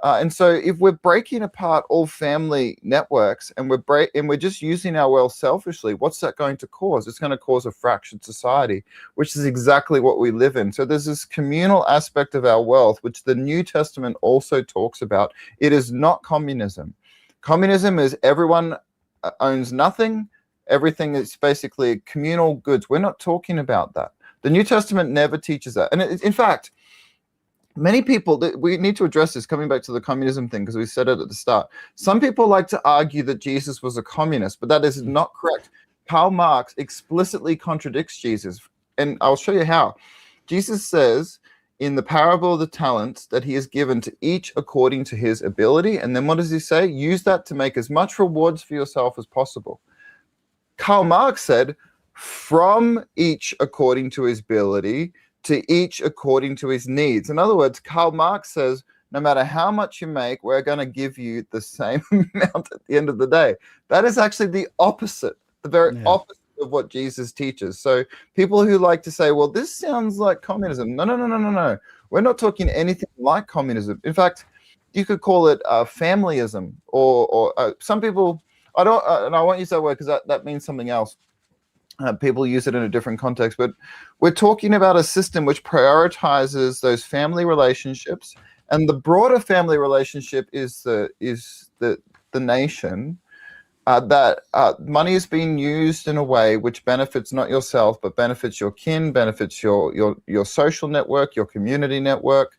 And so if we're breaking apart all family networks and we're just using our wealth selfishly, what's that going to cause? It's going to cause a fractured society, which is exactly what we live in. So there's this communal aspect of our wealth, which the New Testament also talks about. It is not communism. Communism is everyone owns nothing. Everything is basically communal goods. We're not talking about that. The New Testament never teaches that. And in fact, many people, we need to address this, coming back to the communism thing, because we said it at the start. Some people like to argue that Jesus was a communist, but that is not correct. Karl Marx explicitly contradicts Jesus. And I'll show you how. Jesus says in the parable of the talents that he has given to each according to his ability. And then what does he say? Use that to make as much rewards for yourself as possible. Karl Marx said, from each according to his ability, to each according to his needs. In other words, Karl Marx says, no matter how much you make, we're going to give you the same amount at the end of the day. That is actually the opposite, the very opposite of what Jesus teaches. So people who like to say, well, this sounds like communism. No. We're not talking anything like communism. In fact, you could call it familyism, or some people, I don't, and I won't use that word because that means something else. People use it in a different context, but we're talking about a system which prioritizes those family relationships, and the broader family relationship is the nation. That money is being used in a way which benefits not yourself, but benefits your kin, benefits your social network, your community network.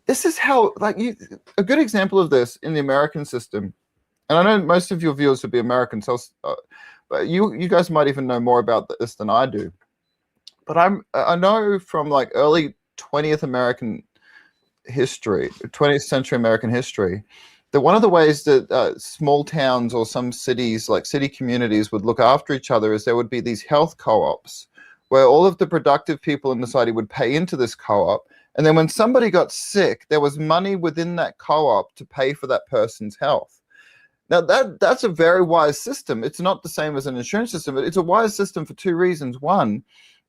This is how, a good example of this in the American system, and I know most of your viewers would be American, so but you guys might even know more about this than I do. But I know from early 20th American history, 20th century American history, that one of the ways that small towns or some cities, like city communities, would look after each other is there would be these health co-ops where all of the productive people in the society would pay into this co-op. And then when somebody got sick, there was money within that co-op to pay for that person's health. Now, that's a very wise system. It's not the same as an insurance system, but it's a wise system for two reasons. One,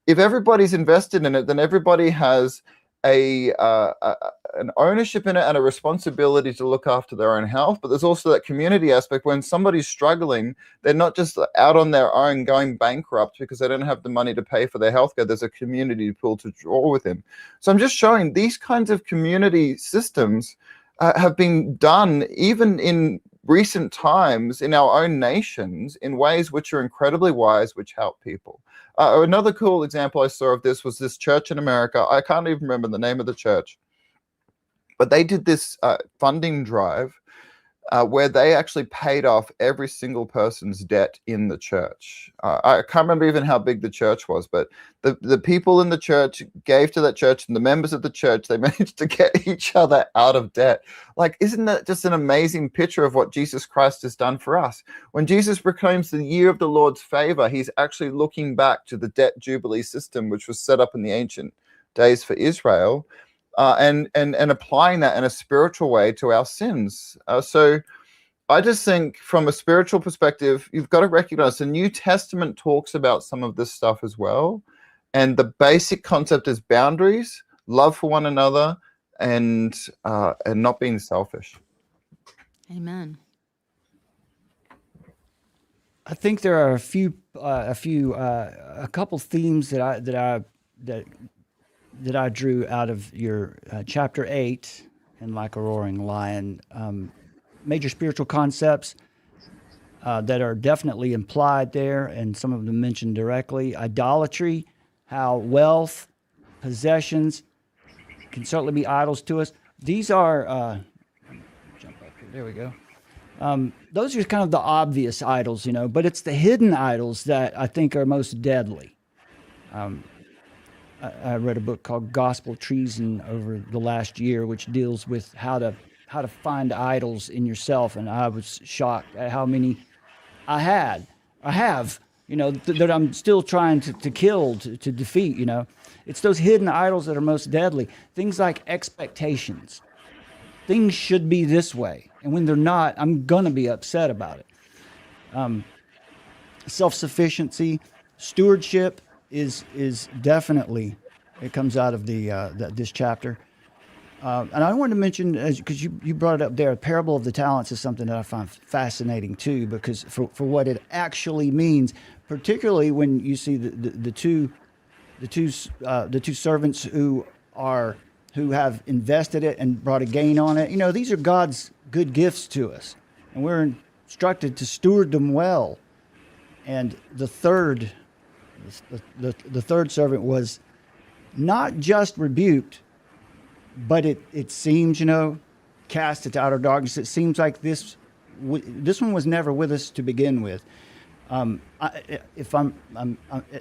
if everybody's invested in it, then everybody has an ownership in it and a responsibility to look after their own health. But there's also that community aspect. When somebody's struggling, they're not just out on their own going bankrupt because they don't have the money to pay for their healthcare. There's a community pool to draw with him. So I'm just showing these kinds of community systems have been done even in recent times in our own nations in ways which are incredibly wise, which help people. Another cool example I saw of this was this church in America. I can't even remember the name of the church, but they did this funding drive where they actually paid off every single person's debt in the church. I can't remember even how big the church was, but the people in the church gave to that church, and the members of the church, they managed to get each other out of debt. Isn't that just an amazing picture of what Jesus Christ has done for us? When Jesus proclaims the year of the Lord's favor, he's actually looking back to the debt jubilee system, which was set up in the ancient days for Israel, and applying that in a spiritual way to our sins. So I just think from a spiritual perspective, you've got to recognize the New Testament talks about some of this stuff as well. And the basic concept is boundaries, love for one another, and not being selfish. Amen. I think there are a couple themes that I drew out of your chapter 8 and Like a Roaring Lion. Major spiritual concepts that are definitely implied there, and some of them mentioned directly. Idolatry, how wealth, possessions can certainly be idols to us. These are, jump up here, there we go. Those are kind of the obvious idols, but it's the hidden idols that I think are most deadly. I read a book called Gospel Treason over the last year, which deals with how to find idols in yourself, and I was shocked at how many I have, that I'm still trying to kill, to defeat. It's those hidden idols that are most deadly. Things like expectations. Things should be this way, and when they're not, I'm gonna be upset about it. Self-sufficiency, stewardship is definitely, it comes out of this chapter. And I wanted to mention, because you brought it up there, a parable of the talents is something that I find fascinating too, because for what it actually means, particularly when you see the two servants who have invested it and brought a gain on it. These are God's good gifts to us, and we're instructed to steward them well. And the third servant was not just rebuked, but it seems, cast into outer darkness. It seems like this one was never with us to begin with. Do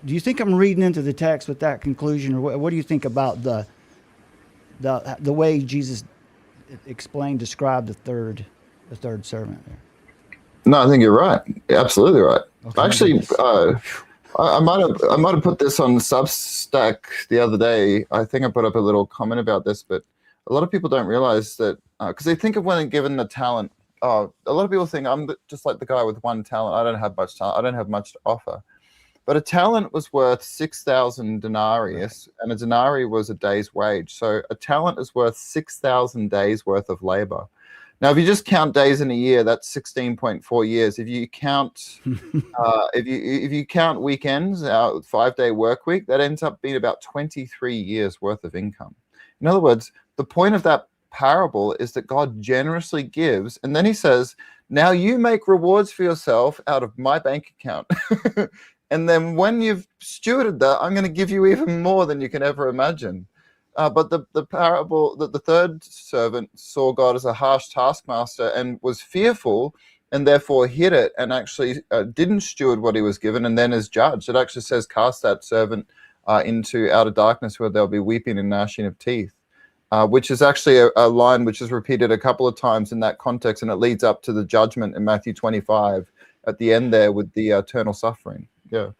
you think I'm reading into the text with that conclusion, or what do you think about the way Jesus described the third servant there. No, I think you're right. You're absolutely right. Okay, Actually, I might have put this on Substack the other day. I think I put up a little comment about this, but a lot of people don't realize that because they think of when given the talent. A lot of people think I'm just like the guy with one talent. I don't have much talent. I don't have much to offer. But a talent was worth 6,000 denarii, and a denarii was a day's wage. So a talent is worth 6,000 days worth of labor. Now, if you just count days in a year, that's 16.4 years. If you count if you count weekends, 5-day work week, that ends up being about 23 years worth of income. In other words, the point of that parable is that God generously gives, and then he says, now you make rewards for yourself out of my bank account. And then when you've stewarded that, I'm going to give you even more than you can ever imagine. But the parable that the third servant saw God as a harsh taskmaster and was fearful and therefore hid it and actually didn't steward what he was given and then is judged. It actually says, cast that servant into outer darkness where there'll be weeping and gnashing of teeth, which is actually a line which is repeated a couple of times in that context, and it leads up to the judgment in Matthew 25 at the end there with the eternal suffering. Yeah.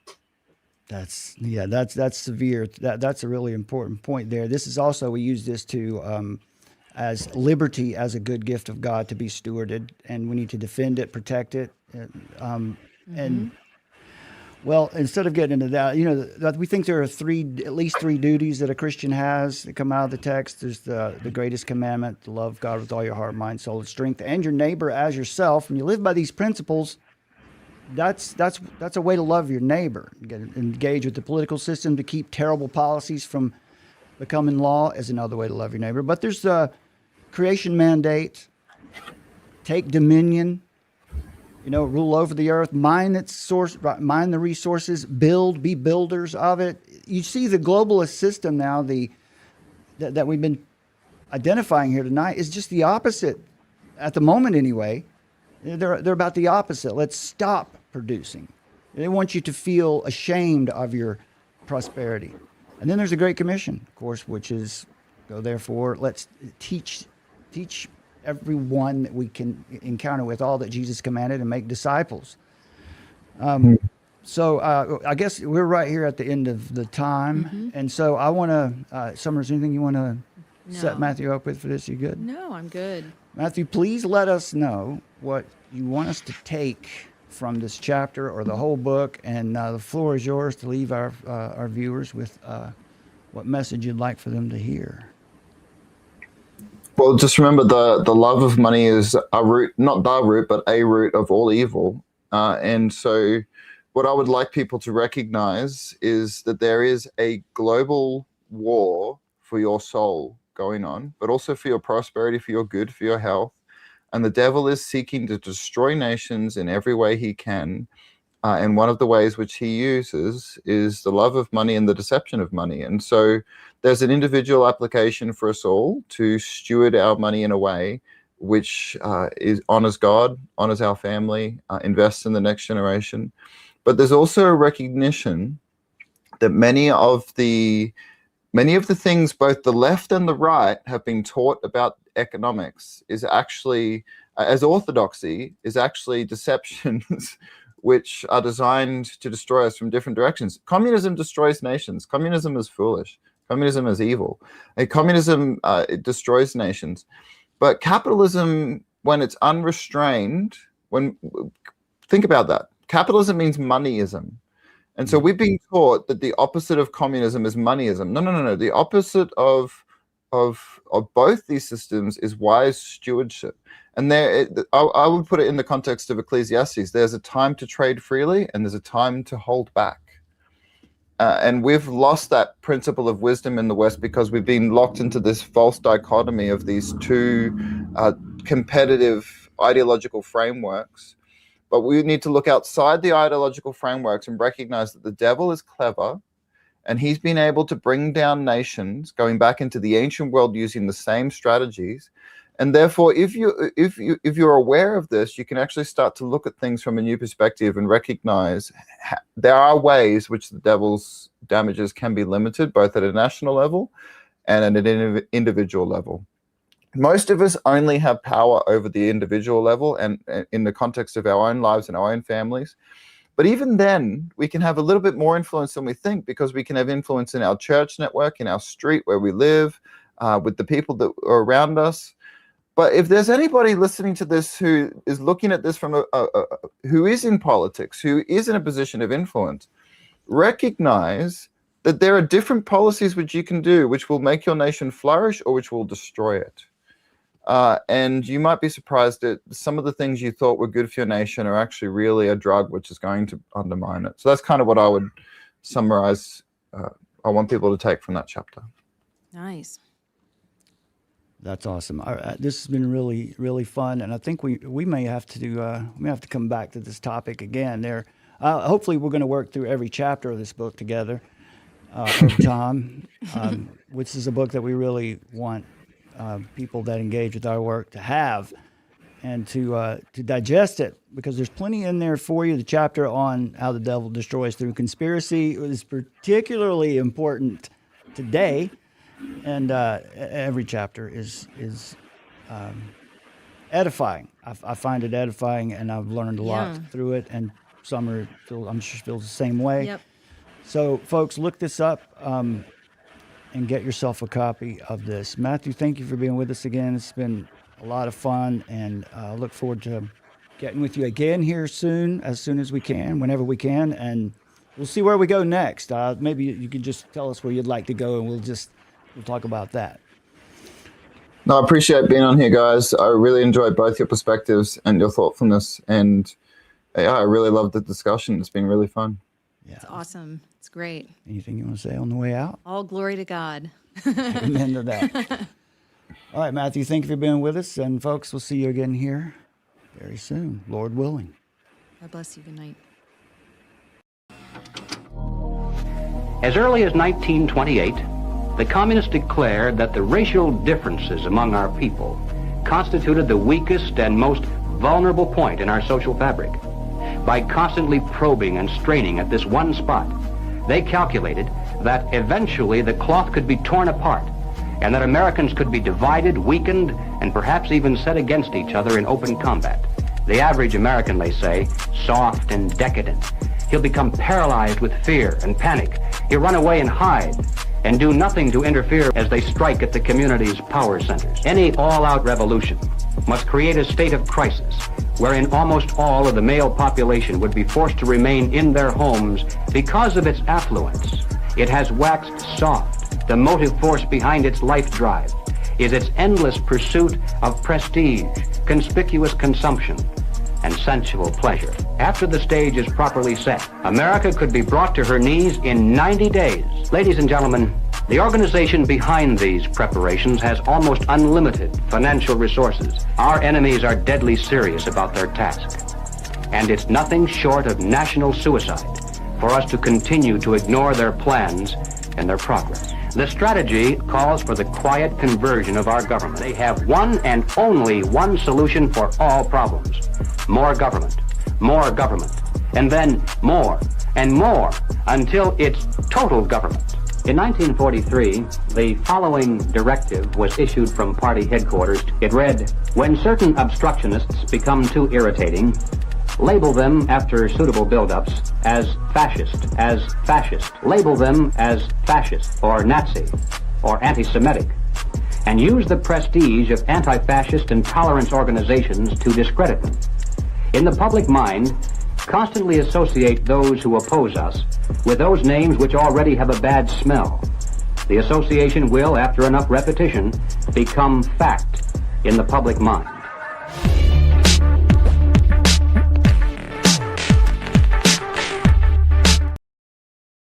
That's severe. That's a really important point there. This is also, we use this to as liberty as a good gift of God to be stewarded, and we need to defend it, protect it, and well, instead of getting into that, we think there are at least three duties that a Christian has that come out of the text. There's the greatest commandment, to love God with all your heart, mind, soul, and strength, and your neighbor as yourself. When you live by these principles, that's a way to love your neighbor. Engage with the political system to keep terrible policies from becoming law is another way to love your neighbor. But there's the creation mandate, take dominion, rule over the earth, mine the resources, be builders of it. You see the globalist system now, that we've been identifying here tonight, is just the opposite at the moment anyway. They're about the opposite. Let's stop producing. They want you to feel ashamed of your prosperity. And then there's the Great Commission, of course, which is, go therefore, let's teach everyone that we can encounter with all that Jesus commanded and make disciples. So I guess we're right here at the end of the time. And so I want to, Summer, is there anything you want to set Matthew up with for this? You good? No, I'm good. Matthew, please let us know what you want us to take from this chapter or the whole book, and the floor is yours to leave our viewers with what message you'd like for them to hear. Well, just remember the love of money is a root, not the root, but a root of all evil. And so what I would like people to recognize is that there is a global war for your soul going on, but also for your prosperity, for your good, for your health. And the devil is seeking to destroy nations in every way he can. And one of the ways which he uses is the love of money and the deception of money. And so there's an individual application for us all to steward our money in a way which honors God, honors our family, invests in the next generation. But there's also a recognition that many of the things both the left and the right have been taught about economics is actually, as orthodoxy, is actually deceptions which are designed to destroy us from different directions. Communism destroys nations. Communism is foolish. Communism is evil. Communism it destroys nations. But capitalism, when it's unrestrained, think about that. Capitalism means moneyism. And so we've been taught that the opposite of communism is moneyism. No. The opposite of both these systems is wise stewardship. And I would put it in the context of Ecclesiastes. There's a time to trade freely and there's a time to hold back. And we've lost that principle of wisdom in the West because we've been locked into this false dichotomy of these two competitive ideological frameworks. But we need to look outside the ideological frameworks and recognize that the devil is clever and he's been able to bring down nations going back into the ancient world using the same strategies. And therefore, if you're aware of this, you can actually start to look at things from a new perspective and recognize there are ways which the devil's damages can be limited, both at a national level and at an individual level. Most of us only have power over the individual level and in the context of our own lives and our own families. But even then, we can have a little bit more influence than we think, because we can have influence in our church network, in our street where we live, with the people that are around us. But if there's anybody listening to this who is looking at this from who is in politics, who is in a position of influence, recognize that there are different policies which you can do, which will make your nation flourish or which will destroy it. And you might be surprised that some of the things you thought were good for your nation are actually really a drug which is going to undermine it. So that's kind of what I would summarize. I want people to take from that chapter. Nice. That's awesome. This has been really, really fun, and I think we may have to come back to this topic again. Hopefully, we're going to work through every chapter of this book together over time, which is a book that we really want people that engage with our work to have and to digest it, because there's plenty in there for you. The chapter on how the devil destroys through conspiracy is particularly important today. And every chapter is edifying. I find it edifying, and I've learned a lot through it. And Summer, I'm sure, feels the same way. Yep. So, folks, look this up and get yourself a copy of this. Matthew, thank you for being with us again. It's been a lot of fun, and I look forward to getting with you again here as soon as we can, whenever we can, and we'll see where we go next. Maybe you could just tell us where you'd like to go, and we'll talk about that. No, I appreciate being on here, guys. I really enjoyed both your perspectives and your thoughtfulness. And yeah, I really loved the discussion. It's been really fun. Yeah. It's awesome. It's great. Anything you want to say on the way out? All glory to God. Amen to that. All right, Matthew, thank you for being with us. And folks, we'll see you again here very soon, Lord willing. God bless you. Good night. As early as 1928, the communists declared that the racial differences among our people constituted the weakest and most vulnerable point in our social fabric. By constantly probing and straining at this one spot, they calculated that eventually the cloth could be torn apart and that Americans could be divided, weakened, and perhaps even set against each other in open combat. The average American, they say, soft and decadent. He'll become paralyzed with fear and panic. He'll run away and hide and do nothing to interfere as they strike at the community's power centers. Any all-out revolution must create a state of crisis wherein almost all of the male population would be forced to remain in their homes because of its affluence. It has waxed soft. The motive force behind its life drive is its endless pursuit of prestige, conspicuous consumption, and sensual pleasure. After the stage is properly set, America could be brought to her knees in 90 days. Ladies and gentlemen, the organization behind these preparations has almost unlimited financial resources. Our enemies are deadly serious about their task, and it's nothing short of national suicide for us to continue to ignore their plans and their progress. The strategy calls for the quiet conversion of our government. They have one and only one solution for all problems: more government, and then more and more until it's total government. In 1943, the following directive was issued from party headquarters. It read, "When certain obstructionists become too irritating, label them after suitable build-ups as fascist. Label them as fascist or Nazi or anti-Semitic, and use the prestige of anti-fascist and tolerance organizations to discredit them. In the public mind, constantly associate those who oppose us with those names which already have a bad smell. The association will, after enough repetition, become fact in the public mind."